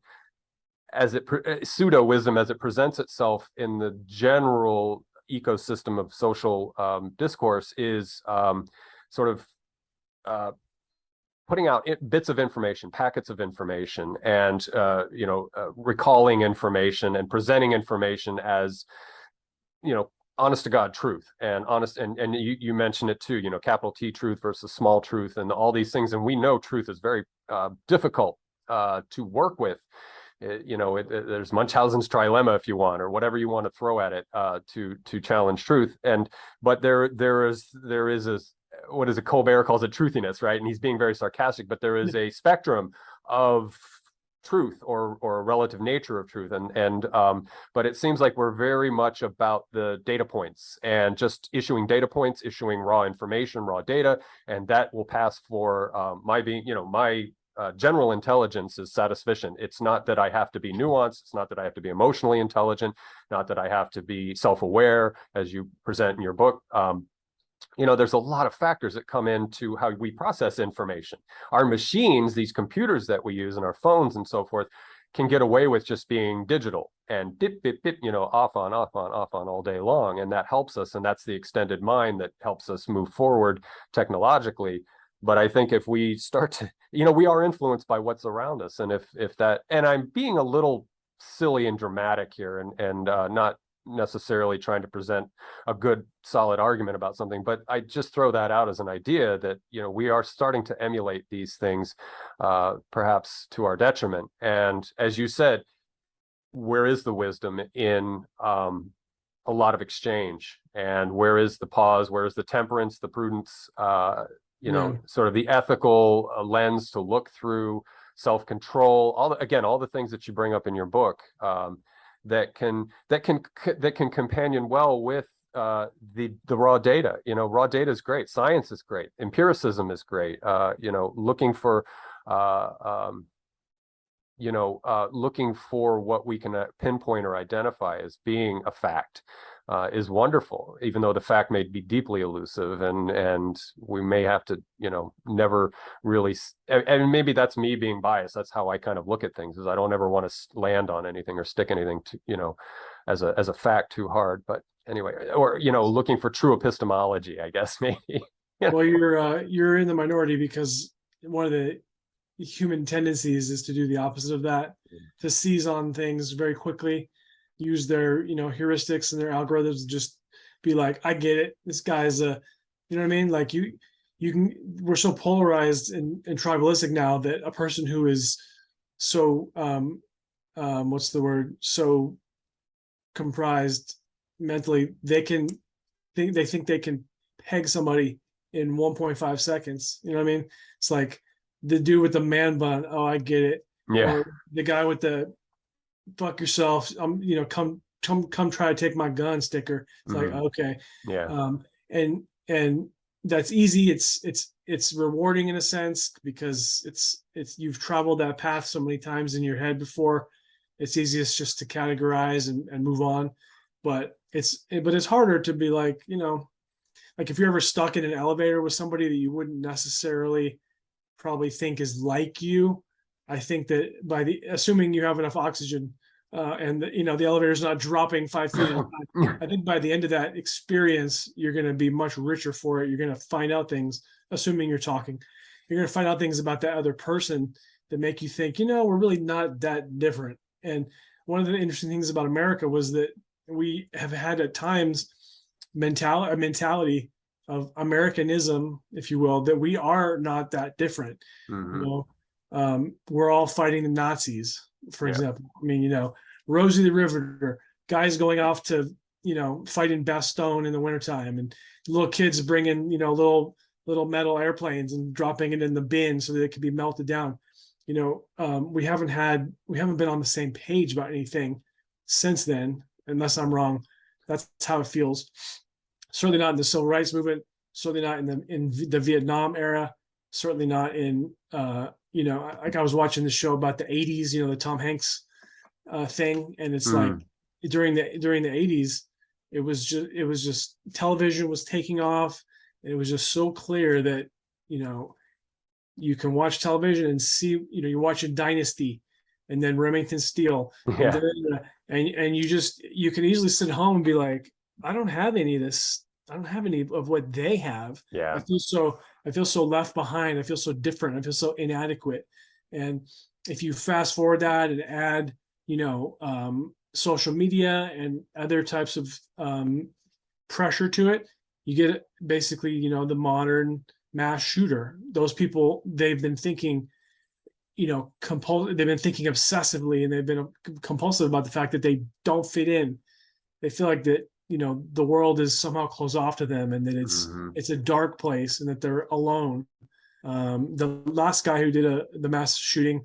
Speaker 1: pseudo wisdom as it presents itself in the general ecosystem of social discourse, is sort of putting out bits of information, packets of information, and recalling information and presenting information as honest to God truth, and honest, and you mentioned it too, capital T truth versus small truth, and all these things. And we know truth is very difficult to work with. There's Munchausen's trilemma, if you want, or whatever you want to throw at it to challenge truth. But there is a, what is it, Colbert calls it truthiness, right? And he's being very sarcastic, but there is a spectrum of truth or a relative nature of truth, but it seems like we're very much about the data points and just issuing data points, issuing raw information, raw data, and that will pass for my general intelligence is satisficient. It's not that I have to be nuanced. It's not that I have to be emotionally intelligent, not that I have to be self-aware, as you present in your book. There's a lot of factors that come into how we process information. Our machines, these computers that we use, and our phones and so forth, can get away with just being digital and dip, dip, dip, off on, off on, off on all day long. And that helps us. And that's the extended mind that helps us move forward technologically. But I think if we start to, we are influenced by what's around us. And if that, and I'm being a little silly and dramatic here and not necessarily trying to present a good solid argument about something, but I just throw that out as an idea that we are starting to emulate these things, perhaps to our detriment. And as you said, where is the wisdom in a lot of exchange, and where is the pause, where is the temperance, the prudence, sort of the ethical lens to look through, self-control, all the things that you bring up in your book, that can companion well with the raw data. Raw data is great. Science is great. Empiricism is great. Looking for looking for what we can pinpoint or identify as being a fact is wonderful, even though the fact may be deeply elusive, and we may have to, never really, and maybe that's me being biased. That's how I kind of look at things, is I don't ever want to land on anything or stick anything to, as a fact too hard. But anyway, or, looking for true epistemology, I guess, maybe.
Speaker 2: Well, you're in the minority, because one of the human tendencies is to do the opposite of that, to seize on things very quickly, use their heuristics and their algorithms to just be like, I get it, this guy's a, what I mean, like we're so polarized and tribalistic now that a person who is so what's the word, so comprised mentally, they think they can peg somebody in 1.5 seconds. You know what I mean? It's like the dude with the man bun, oh, I get it.
Speaker 1: Yeah.
Speaker 2: Or the guy with the fuck yourself, come try to take my gun sticker. It's like, okay.
Speaker 1: Yeah.
Speaker 2: And that's easy. It's rewarding in a sense, because it's you've traveled that path so many times in your head before. It's easiest just to categorize and move on. But but it's harder to be like, like if you're ever stuck in an elevator with somebody that you wouldn't necessarily probably think is like you. I think that assuming you have enough oxygen, and the elevator is not dropping 5 feet at a time, I think by the end of that experience, you're going to be much richer for it. You're going to find out things, assuming you're talking, you're going to find out things about that other person that make you think, we're really not that different. And one of the interesting things about America was that we have had at times a mentality of Americanism, if you will, that we are not that different. We're all fighting the Nazis, for example. I mean, Rosie the Riveter, guys going off to, fight in Bastogne in the wintertime, and little kids bringing, little metal airplanes and dropping it in the bin so that it could be melted down. We haven't been on the same page about anything since then, unless I'm wrong. That's how it feels. Certainly not in the civil rights movement. Certainly not in the Vietnam era. Certainly not in like I was watching the show about the '80s. The Tom Hanks thing, and it's like during the '80s, it was just television was taking off, and it was just so clear that you can watch television and see, you're watching Dynasty, and then Remington Steele, and you can easily sit home and be like, I don't have any of this. I don't have any of what they have.
Speaker 1: Yeah.
Speaker 2: I feel so left behind. I feel so different. I feel so inadequate. And if you fast forward that and add, social media and other types of pressure to it, you get basically, the modern mass shooter. Those people, they've been thinking, they've been thinking obsessively, and they've been compulsive about the fact that they don't fit in. They feel like that, the world is somehow closed off to them, and that it's a dark place, and that they're alone. The last guy who did the mass shooting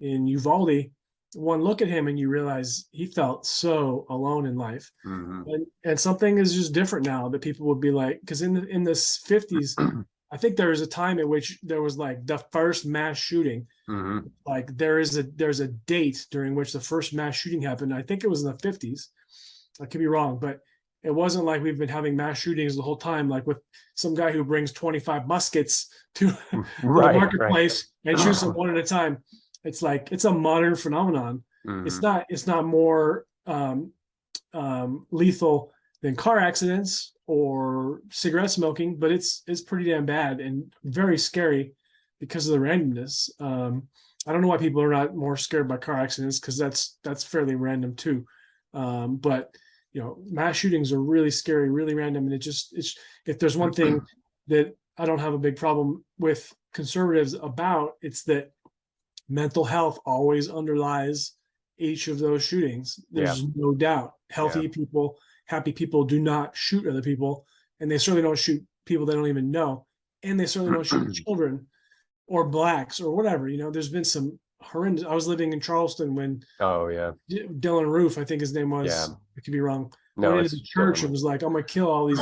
Speaker 2: in Uvalde, one look at him and you realize he felt so alone in life. And something is just different now, that people would be like, because in the 50s, I think there was a time in which there was like the first mass shooting. Like there's a date during which the first mass shooting happened. I think it was in the 50s. I could be wrong, but it wasn't like we've been having mass shootings the whole time, like with some guy who brings 25 muskets to the marketplace and shoots them one at a time. It's like, it's a modern phenomenon. It's not more lethal than car accidents or cigarette smoking, but it's pretty damn bad and very scary because of the randomness. I don't know why people are not more scared by car accidents, because that's fairly random too. But mass shootings are really scary, really random, and it's if there's one thing that I don't have a big problem with conservatives about, it's that mental health always underlies each of those shootings. There's no doubt. Healthy people, happy people do not shoot other people, and they certainly don't shoot people they don't even know, and they certainly don't shoot children or blacks or whatever. There's been some horrendous. I was living in Charleston when Dylan Roof, I think his name was. I could be wrong.
Speaker 1: No,
Speaker 2: went into the church and was like, I'm gonna kill all these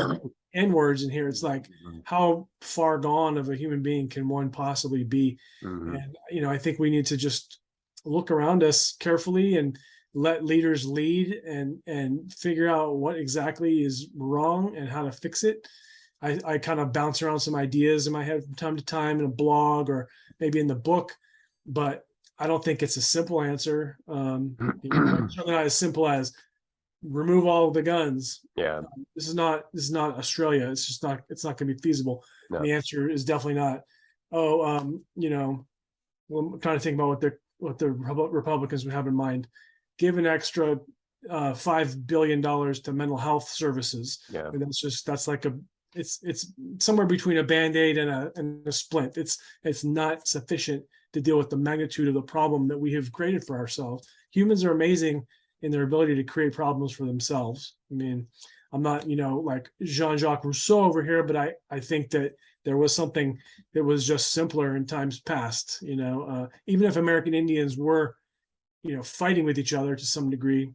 Speaker 2: N-words in here. It's like, how far gone of a human being can one possibly be? And I think we need to just look around us carefully and let leaders lead and figure out what exactly is wrong and how to fix it. I kind of bounce around some ideas in my head from time to time in a blog or maybe in the book, but I don't think it's a simple answer. It's certainly not as simple as remove all of the guns. This is not Australia. It's not going to be feasible. No. The answer is definitely not, well, I'm trying to think about what the Republicans would have in mind. Give an extra $5 billion to mental health services. And that's like it's somewhere between a Band-Aid and a splint. It's not sufficient to deal with the magnitude of the problem that we have created for ourselves. Humans are amazing in their ability to create problems for themselves. I mean, I'm not, like Jean-Jacques Rousseau over here, but I think that there was something that was just simpler in times past. Even if American Indians were, fighting with each other to some degree,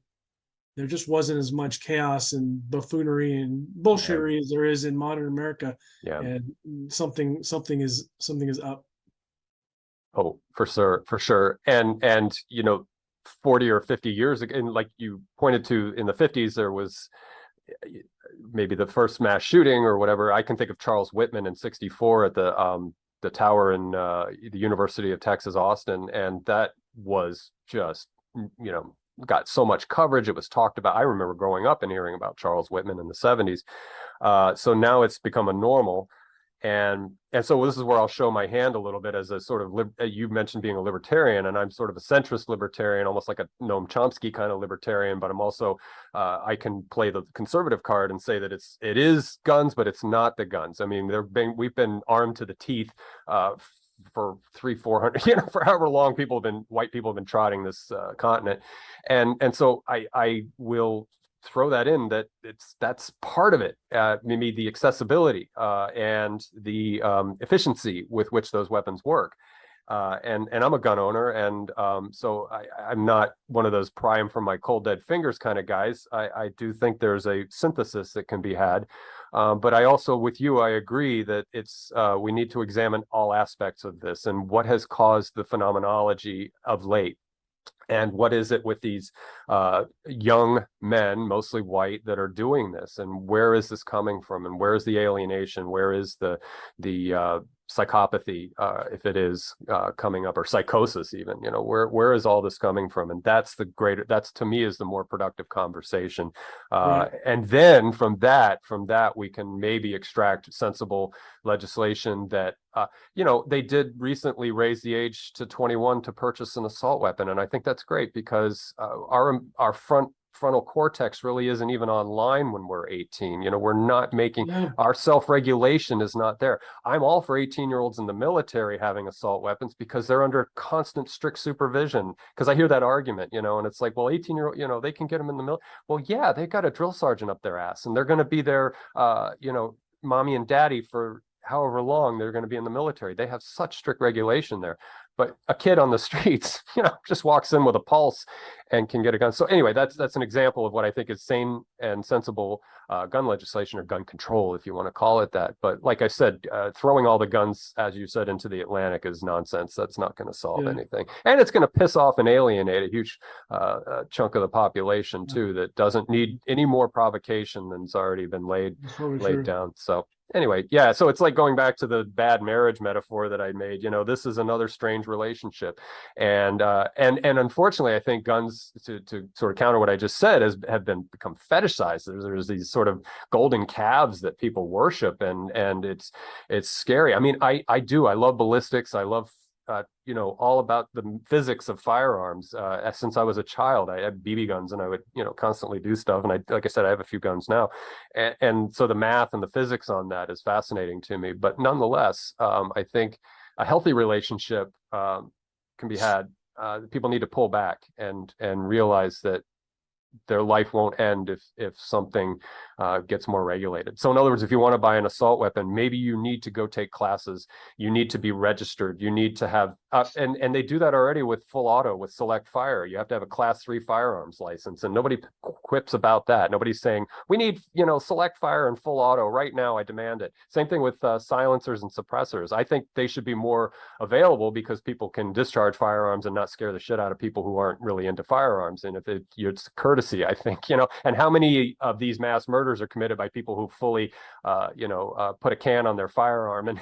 Speaker 2: there just wasn't as much chaos and buffoonery and bullshittery as there is in modern America. And something is up.
Speaker 1: Oh, for sure. And 40 or 50 years ago, and like you pointed to, in the 50s, there was maybe the first mass shooting or whatever. I can think of Charles Whitman in '64 at the tower in the University of Texas, Austin, and that was just, got so much coverage. It was talked about. I remember growing up and hearing about Charles Whitman in the '70s. So now it's become a normal. And so this is where I'll show my hand a little bit as a sort of, you mentioned being a libertarian, and I'm sort of a centrist libertarian, almost like a Noam Chomsky kind of libertarian, but I'm also, I can play the conservative card and say that it is guns, but it's not the guns. I mean, we've been armed to the teeth for 300-400, for however long white people have been trotting this continent. And so I will throw that in, that's part of it. Maybe the accessibility and the efficiency with which those weapons work. And I'm a gun owner, and so I'm not one of those pry 'em from my cold dead fingers kind of guys. I do think there's a synthesis that can be had. But I also, with you, I agree that we need to examine all aspects of this and what has caused the phenomenology of late. And what is it with these young men, mostly white, that are doing this? And where is this coming from? And where is the alienation? Where is the psychopathy, if it is coming up, or psychosis even? Where is all this coming from? And that's to me is the more productive conversation.
Speaker 2: Right.
Speaker 1: And then from that we can maybe extract sensible legislation that they did recently raise the age to 21 to purchase an assault weapon, and I think that's great, because our frontal cortex really isn't even online when we're 18. We're not making our self-regulation is not there. I'm all for 18-year-olds in the military having assault weapons because they're under constant strict supervision. Because I hear that argument, and it's like, well, 18-year-old, they can get them in the military. Well, yeah, they got a drill sergeant up their ass, and they're going to be their mommy and daddy for however long they're going to be in the military. They have such strict regulation there. But a kid on the streets, just walks in with a pulse and can get a gun. So anyway, that's an example of what I think is sane and sensible gun legislation, or gun control, if you want to call it that. But like I said, throwing all the guns, as you said, into the Atlantic is nonsense. That's not going to solve anything. And it's going to piss off and alienate a huge chunk of the population, too, that doesn't need any more provocation than's already been laid down. So anyway, yeah, so it's like going back to the bad marriage metaphor that I made. This is another strange relationship, and unfortunately, I think guns, to sort of counter what I just said, have become fetishized. There's these sort of golden calves that people worship, and it's scary. I mean, I love ballistics. I love all about the physics of firearms. Since I was a child, I had BB guns, and I would, constantly do stuff. And like I said, I have a few guns now. And so the math and the physics on that is fascinating to me. But nonetheless, I think a healthy relationship can be had. People need to pull back and realize that their life won't end if something gets more regulated. So in other words, if you want to buy an assault weapon, maybe you need to go take classes. You need to be registered. You need to have, and they do that already with full auto, with select fire. You have to have a class 3 firearms license, and nobody quips about that. Nobody's saying, we need, select fire and full auto right now. I demand it. Same thing with silencers and suppressors. I think they should be more available, because people can discharge firearms and not scare the shit out of people who aren't really into firearms. And if it's courtesy, I think, and how many of these mass murders are committed by people who fully, put a can on their firearm and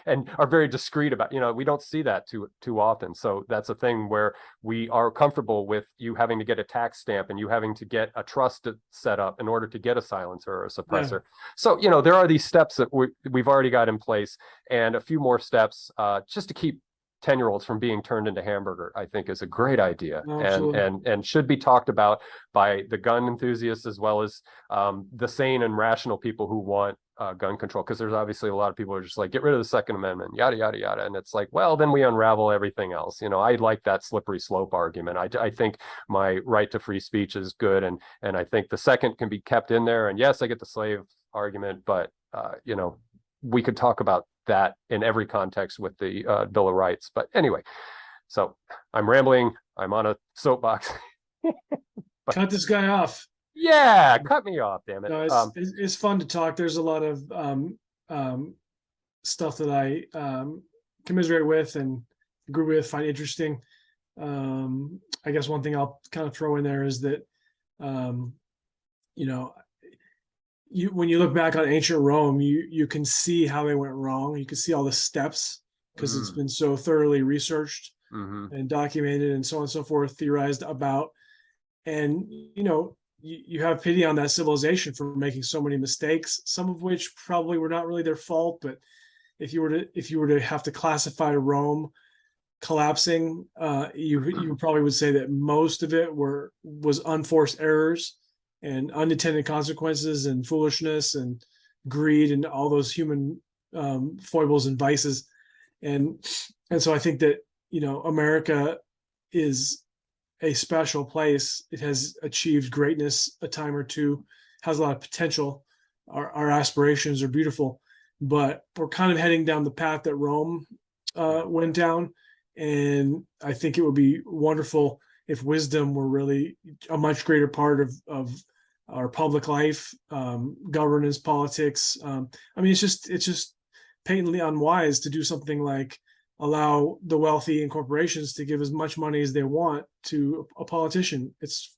Speaker 1: and are very discreet about, we don't see that too often. So that's a thing where we are comfortable with you having to get a tax stamp and you having to get a trust set up in order to get a silencer or a suppressor. So, there are these steps that we've already got in place, and a few more steps just to keep 10-year-olds from being turned into hamburger, I think is a great idea, and should be talked about by the gun enthusiasts as well as the sane and rational people who want gun control, because there's obviously a lot of people who are just like, get rid of the Second Amendment, yada yada yada, and it's like, well, then we unravel everything else. I like that slippery slope argument. I think my right to free speech is good, and I think the second can be kept in there. And yes, I get the slave argument, but we could talk about that in every context with the Bill of Rights. But anyway, so I'm rambling. I'm on a soapbox.
Speaker 2: Cut this guy off.
Speaker 1: Yeah, cut me off, damn it.
Speaker 2: No, it's fun to talk. There's a lot of stuff that I commiserate with and agree with, find interesting. I guess one thing I'll kind of throw in there is that, when you look back on ancient Rome, you can see how they went wrong. You can see all the steps because it's
Speaker 1: Mm,
Speaker 2: been so thoroughly researched
Speaker 1: hmm.
Speaker 2: and documented and so on and so forth, theorized about. And you have pity on that civilization for making so many mistakes, some of which probably were not really their fault. But if you were to have to classify Rome collapsing, you probably would say that most of it was unforced errors and unintended consequences and foolishness and greed and all those human foibles and vices. And so I think that America is a special place. It has achieved greatness a time or two, has a lot of potential. Our aspirations are beautiful, but we're kind of heading down the path that Rome
Speaker 1: Yeah.
Speaker 2: went down. And I think it would be wonderful if wisdom were really a much greater part of our public life, governance, politics. I mean, it's just patently unwise to do something like allow the wealthy and corporations to give as much money as they want to a politician. It's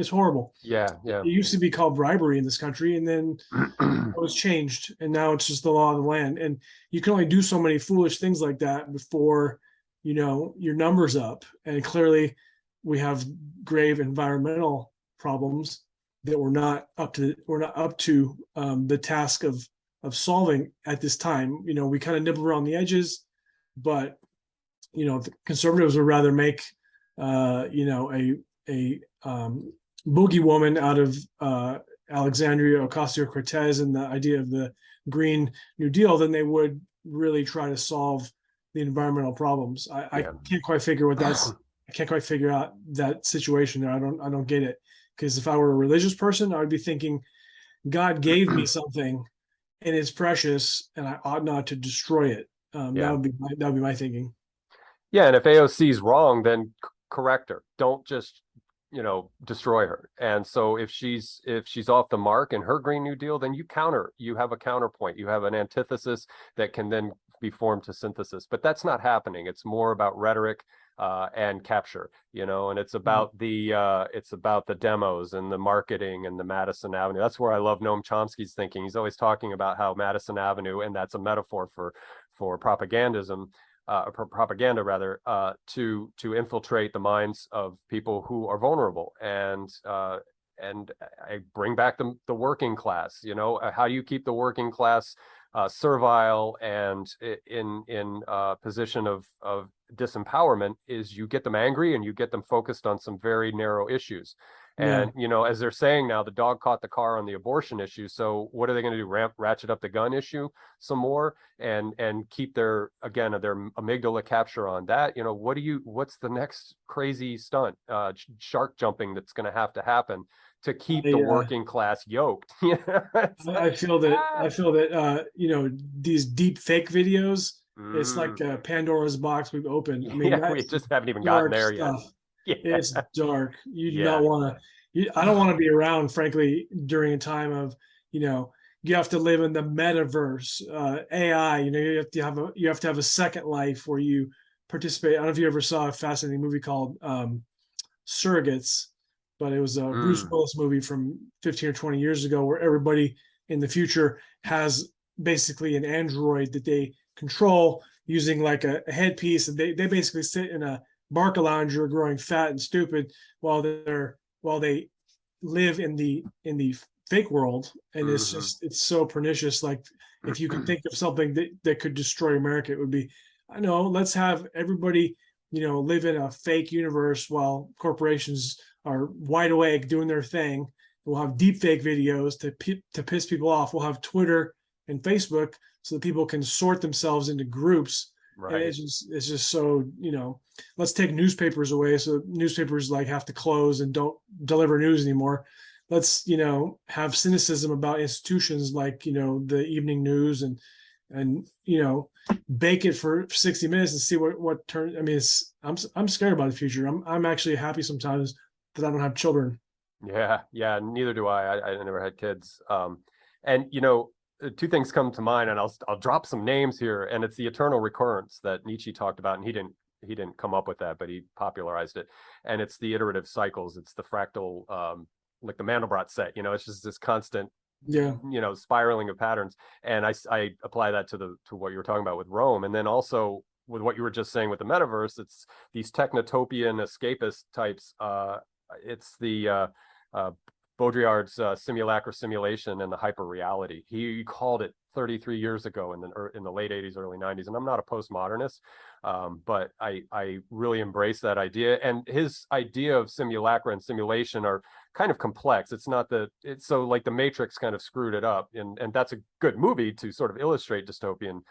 Speaker 2: horrible.
Speaker 1: Yeah,
Speaker 2: It
Speaker 1: yeah.
Speaker 2: used to be called bribery in this country, and then it was changed, and now it's just the law of the land. And you can only do so many foolish things like that before your numbers up. And clearly, we have grave environmental problems that we're not up to the task of solving at this time. We kind of nibble around the edges, but the conservatives would rather make a boogie woman out of Alexandria Ocasio Cortez and the idea of the Green New Deal than they would really try to solve the environmental problems. I
Speaker 1: Yeah.
Speaker 2: can't quite figure what that's. I can't quite figure out that situation there. I don't get it, because if I were a religious person, I would be thinking God gave me something and it's precious, and I ought not to destroy it. That
Speaker 1: Yeah.
Speaker 2: would be my thinking.
Speaker 1: Yeah, and if AOC is wrong, then correct her. Don't just, destroy her. And so if she's off the mark in her Green New Deal, then you counter. You have a counterpoint. You have an antithesis that can then be formed to synthesis. But that's not happening. It's more about rhetoric and capture, and it's about the demos and the marketing and the Madison Avenue. That's where I love Noam Chomsky's thinking. He's always talking about how Madison Avenue, and that's a metaphor for propagandism, propaganda rather, to infiltrate the minds of people who are vulnerable. And I bring back the working class. How do you keep the working class servile and in position of disempowerment? Is you get them angry and you get them focused on some very narrow issues.
Speaker 2: Yeah.
Speaker 1: And as they're saying now, the dog caught the car on the abortion issue. So what are they going to do? Ratchet up the gun issue some more and keep their amygdala capture on that? What's the next crazy stunt, shark jumping, that's going to happen to keep the
Speaker 2: I, uh,
Speaker 1: working class yoked? It's
Speaker 2: I
Speaker 1: like,
Speaker 2: feel that these deep fake videos. It's
Speaker 1: mm,
Speaker 2: like Pandora's box we've opened. I mean,
Speaker 1: yeah, we
Speaker 2: that's
Speaker 1: just haven't even gotten
Speaker 2: dark
Speaker 1: there yet.
Speaker 2: stuff.
Speaker 1: Yeah,
Speaker 2: It's dark. You do not
Speaker 1: yeah.
Speaker 2: want to. I don't want to be around, frankly, during a time of you have to live in the metaverse, AI. You have to have a second life where you participate. I don't know if you ever saw a fascinating movie called Surrogates, but it was a Bruce
Speaker 1: Mm,
Speaker 2: Willis movie from 15 or 20 years ago where everybody in the future has basically an android that they control using like a headpiece, and they basically sit in a Barcalounger growing fat and stupid while they live in the fake world. And
Speaker 1: mhm.
Speaker 2: it's so pernicious. Like, if you could think of something that could destroy America, it would be, I know, let's have everybody live in a fake universe while corporations are wide awake doing their thing. We'll have deep fake videos to piss people off. We'll have Twitter and Facebook so that people can sort themselves into groups. And
Speaker 1: Right.
Speaker 2: it's just so, let's take newspapers away so newspapers like have to close and don't deliver news anymore. Let's have cynicism about institutions like the evening news, and bake it for 60 minutes and see what turns. I mean, I'm scared about the future. I'm actually happy sometimes that I don't have children.
Speaker 1: Yeah, yeah, neither do I. I never had kids. And two things come to mind, and I'll drop some names here, and it's the eternal recurrence that Nietzsche talked about, and he didn't come up with that, but he popularized it. And it's the iterative cycles. It's the fractal, like the Mandelbrot set. It's just this constant spiraling of patterns. And I apply that to what you were talking about with Rome, and then also with what you were just saying with the metaverse. It's these technotopian escapist types. It's the Baudrillard's simulacra simulation and the hyper reality. He called it 33 years ago in the late 80s, early 90s. And I'm not a postmodernist, but I really embrace that idea. And his idea of simulacra and simulation are kind of complex. It's so like the Matrix kind of screwed it up. And that's a good movie to sort of illustrate dystopian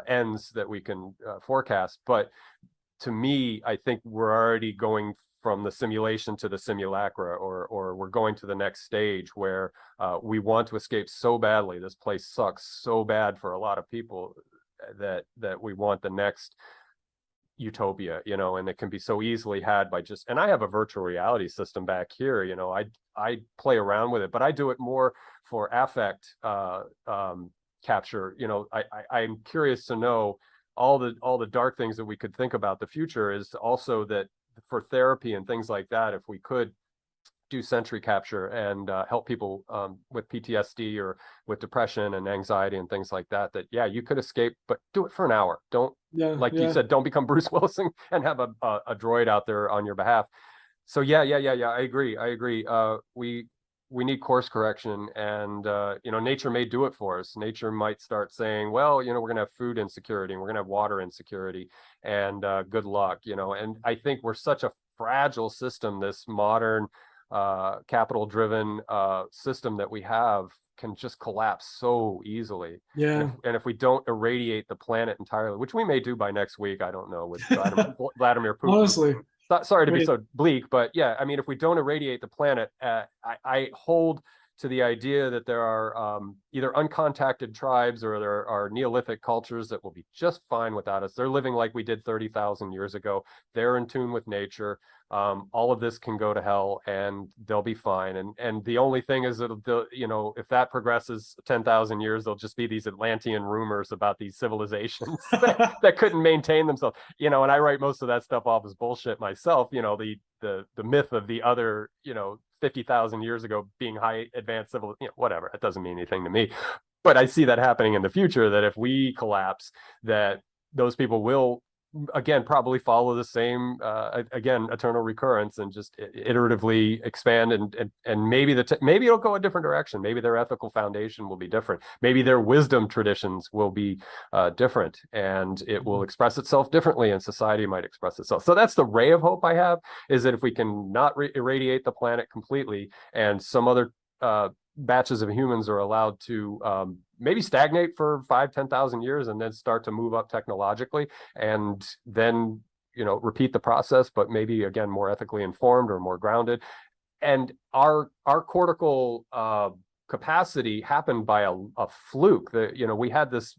Speaker 1: ends that we can forecast. But to me, I think we're already going from the simulation to the simulacra, or we're going to the next stage where we want to escape so badly. This place sucks so bad for a lot of people that we want the next utopia, and it can be so easily had by and I have a virtual reality system back here. I play around with it, but I do it more for affect capture. I'm curious to know all the dark things that we could think about the future is also that for therapy and things like that, if we could do sensory capture and help people with PTSD or with depression and anxiety and things like that, you could escape, but do it for an hour. Don't, you said, don't become Bruce Willis and have a droid out there on your behalf. So I agree. We need course correction, and nature may do it for us. Nature might start saying, well, we're gonna have food insecurity and we're gonna have water insecurity, and good luck. And I think we're such a fragile system, this modern capital driven system that we have can just collapse so easily. And if we don't irradiate the planet entirely, which we may do by next week, I don't know, with Vladimir Putin.
Speaker 2: Honestly,
Speaker 1: sorry to be so bleak, but if we don't irradiate the planet, I hold to the idea that there are either uncontacted tribes or there are Neolithic cultures that will be just fine without us. They're living like we did 30,000 years ago. They're in tune with nature. All of this can go to hell and they'll be fine. And the only thing is if that progresses 10,000 years, there'll just be these Atlantean rumors about these civilizations that couldn't maintain themselves. And I write most of that stuff off as bullshit myself. The myth of the other, 50,000 years ago being high advanced civil, whatever. It doesn't mean anything to me. But I see that happening in the future, that if we collapse, that those people will again probably follow the same eternal recurrence and just iteratively expand, and maybe maybe it'll go a different direction. Maybe their ethical foundation will be different. Maybe their wisdom traditions will be different, and it will express itself differently, and society might express itself. So that's the ray of hope I have, is that if we can not irradiate the planet completely, and some other batches of humans are allowed to maybe stagnate for 5,000-10,000 years and then start to move up technologically, and then repeat the process, but maybe again more ethically informed or more grounded. And our cortical capacity happened by a fluke. That we had this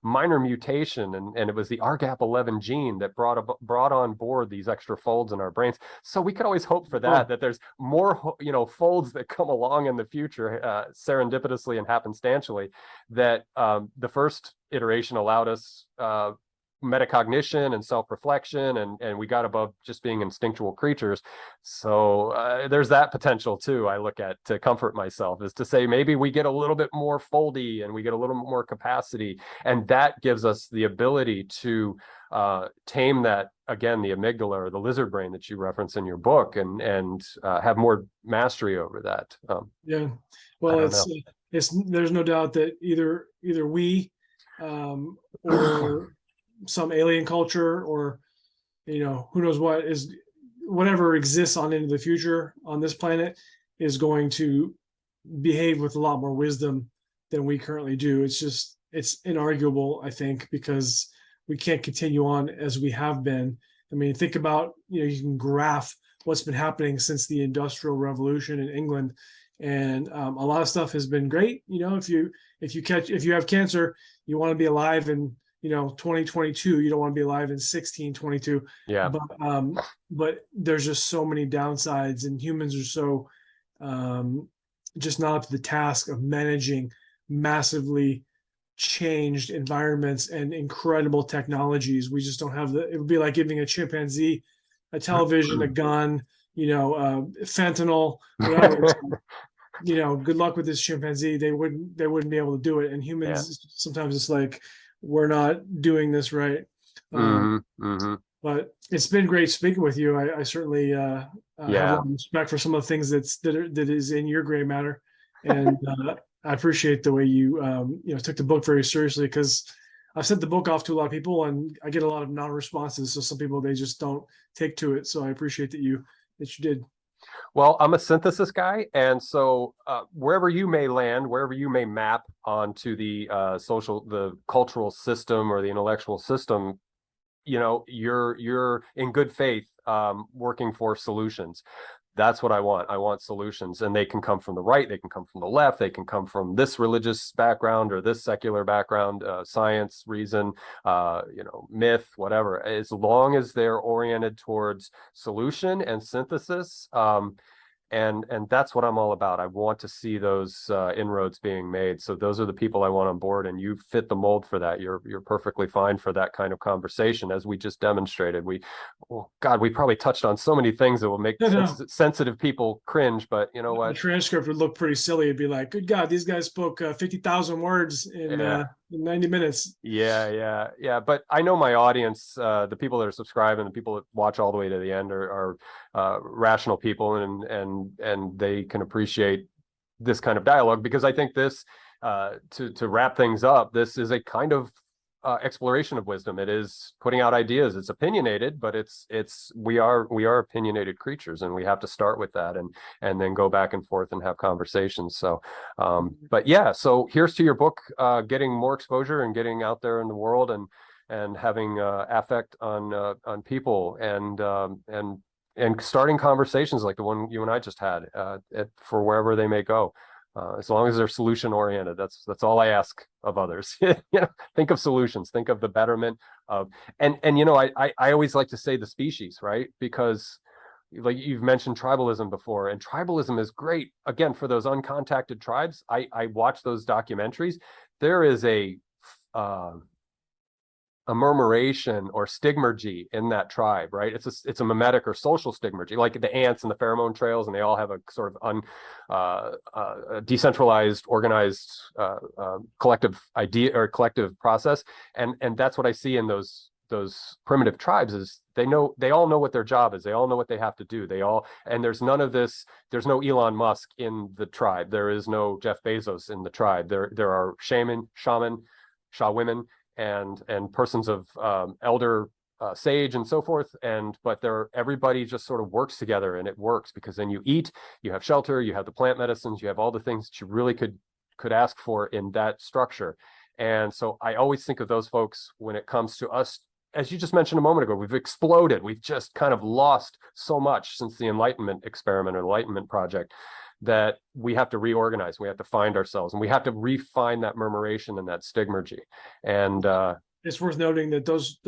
Speaker 1: minor mutation, and it was the RGAP11 gene that brought on board these extra folds in our brains. So we could always hope for that there's more folds that come along in the future, serendipitously and happenstantially, that the first iteration allowed us metacognition and self-reflection, and we got above just being instinctual creatures. So there's that potential too, I look at, to comfort myself, is to say maybe we get a little bit more foldy and we get a little more capacity, and that gives us the ability to tame that, again, the amygdala or the lizard brain that you reference in your book, and have more mastery over that.
Speaker 2: Well, there's no doubt that either we or some alien culture, or who knows whatever exists on into the future on this planet, is going to behave with a lot more wisdom than we currently do. It's inarguable, I think, because we can't continue on as we have been. I mean, think about, you can graph what's been happening since the Industrial Revolution in England, and a lot of stuff has been great. If you have cancer, you want to be alive in 2022. You don't want to be alive in 1622. But there's just so many downsides, and humans are so just not up to the task of managing massively changed environments and incredible technologies. We just don't have it would be like giving a chimpanzee a television, a gun, fentanyl, whatever. good luck with this chimpanzee. They wouldn't be able to do it. And humans, sometimes it's like, we're not doing this right. But it's been great speaking with you. I certainly have a lot of respect for some of the things that is in your gray matter, and I appreciate the way you took the book very seriously, because I've sent the book off to a lot of people and I get a lot of non-responses. So some people, they just don't take to it. So I appreciate that you did.
Speaker 1: Well, I'm a synthesis guy, and so wherever you may land, wherever you may map onto the the cultural system or the intellectual system, you're in good faith working for solutions. That's what I want. I want solutions, and they can come from the right, they can come from the left, they can come from this religious background or this secular background, science, reason, myth, whatever. As long as they're oriented towards solution and synthesis, and that's what I'm all about. I want to see those inroads being made. So those are the people I want on board, and you fit the mold for that. You're perfectly fine for that kind of conversation, as we just demonstrated. We probably touched on so many things that will make sensitive people cringe, but you know what?
Speaker 2: The transcript would look pretty silly. It'd be like, good God, these guys spoke 50,000 words in 90 minutes.
Speaker 1: Yeah. But I know my audience, the people that are subscribing, the people that watch all the way to the end are rational people, and they can appreciate this kind of dialogue, because I think this, to wrap things up, this is a kind of exploration of wisdom. It is putting out ideas. It's opinionated, but we are opinionated creatures, and we have to start with that and then go back and forth and have conversations. So but yeah, so here's to your book getting more exposure and getting out there in the world, and having affect on people, and starting conversations like the one you and I just had for wherever they may go. As long as they're solution oriented, that's all I ask of others. Think of solutions, think of the betterment of, and I always like to say the species, right? Because like you've mentioned tribalism before, and tribalism is great again for those uncontacted tribes. I watch those documentaries. There is a murmuration or stigmergy in that tribe, right? It's a mimetic or social stigmergy, like the ants and the pheromone trails, and they all have a sort of decentralized, organized collective idea or collective process, and that's what I see in those primitive tribes. Is they all know what their job is, they all know what they have to do, and there's none of this. There's no Elon Musk in the tribe, there is no Jeff Bezos in the tribe. There are shaman, Shaw women, and persons of elder sage and so forth, but everybody just sort of works together, and it works because then you eat, you have shelter, you have the plant medicines, you have all the things that you really could ask for in that structure. And so I always think of those folks when it comes to us. As you just mentioned a moment ago, we've exploded. We've just kind of lost so much since the Enlightenment experiment or Enlightenment project, that we have to reorganize, we have to find ourselves, and we have to refine that murmuration and that stigmergy. And
Speaker 2: it's worth noting that those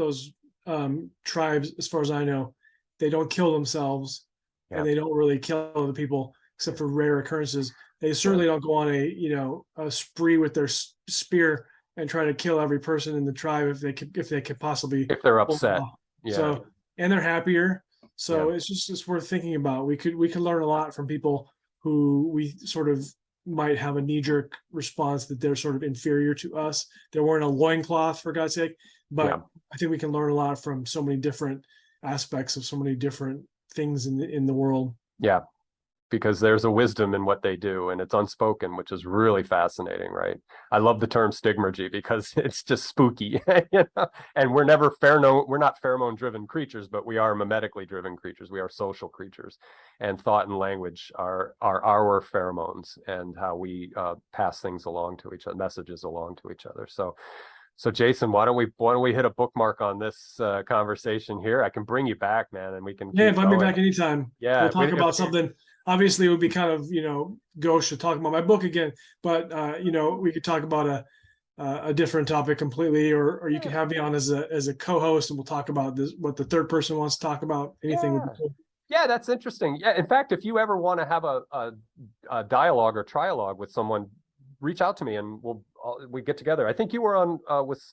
Speaker 2: tribes, as far as I know, they don't kill themselves, and they don't really kill other people except for rare occurrences. They certainly don't go on a spree with their spear and try to kill every person in the tribe if they could possibly,
Speaker 1: if they're upset.
Speaker 2: So, and they're happier. So it's worth thinking about. We could learn a lot from people who we sort of might have a knee-jerk response that they're sort of inferior to us. They're wearing a loincloth, for God's sake. But I think we can learn a lot from so many different aspects of so many different things in the world. Yeah.
Speaker 1: Because there's a wisdom in what they do, and it's unspoken, which is really fascinating, right? I love the term stigmergy because it's just spooky, and we're not pheromone driven creatures, but we are mimetically driven creatures. We are social creatures, and thought and language are our pheromones, and how we pass things along to each other, messages along to each other. So Jason, why don't we hit a bookmark on this conversation here? I can bring you back, man, and we can
Speaker 2: invite me back anytime.
Speaker 1: Yeah,
Speaker 2: we'll talk about something. Obviously, it would be kind of gauche to talk about my book again, but we could talk about a different topic completely, or you can have me on as a co-host, and we'll talk about what the third person wants to talk about. Anything would be cool.
Speaker 1: Yeah, that's interesting. Yeah, in fact, if you ever want to have a dialogue or trialogue with someone, reach out to me, and we get together. I think you were on with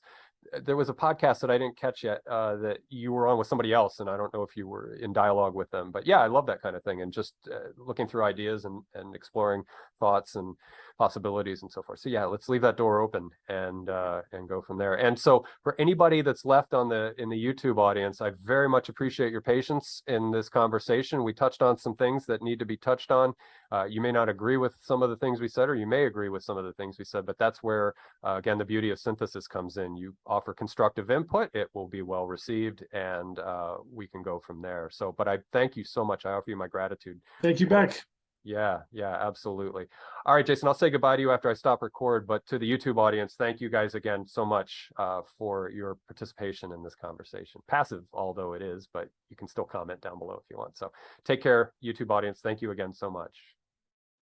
Speaker 1: there was a podcast that I didn't catch yet that you were on with somebody else, and I don't know if you were in dialogue with them, but yeah, I love that kind of thing, and just looking through ideas and exploring thoughts and possibilities and so forth. So yeah, let's leave that door open and go from there. And so for anybody that's left in the YouTube audience, I very much appreciate your patience in this conversation. We touched on some things that need to be touched on. You may not agree with some of the things we said, or you may agree with some of the things we said, but that's where, again, the beauty of synthesis comes in. You offer constructive input, it will be well received, and we can go from there. So, but I thank you so much. I offer you my gratitude.
Speaker 2: Thank you, Beck.
Speaker 1: Yeah, absolutely. All right, Jason, I'll say goodbye to you after I stop record, but to the YouTube audience, thank you guys again so much for your participation in this conversation. Passive, although it is, but you can still comment down below if you want. So take care, YouTube audience. Thank you again so much.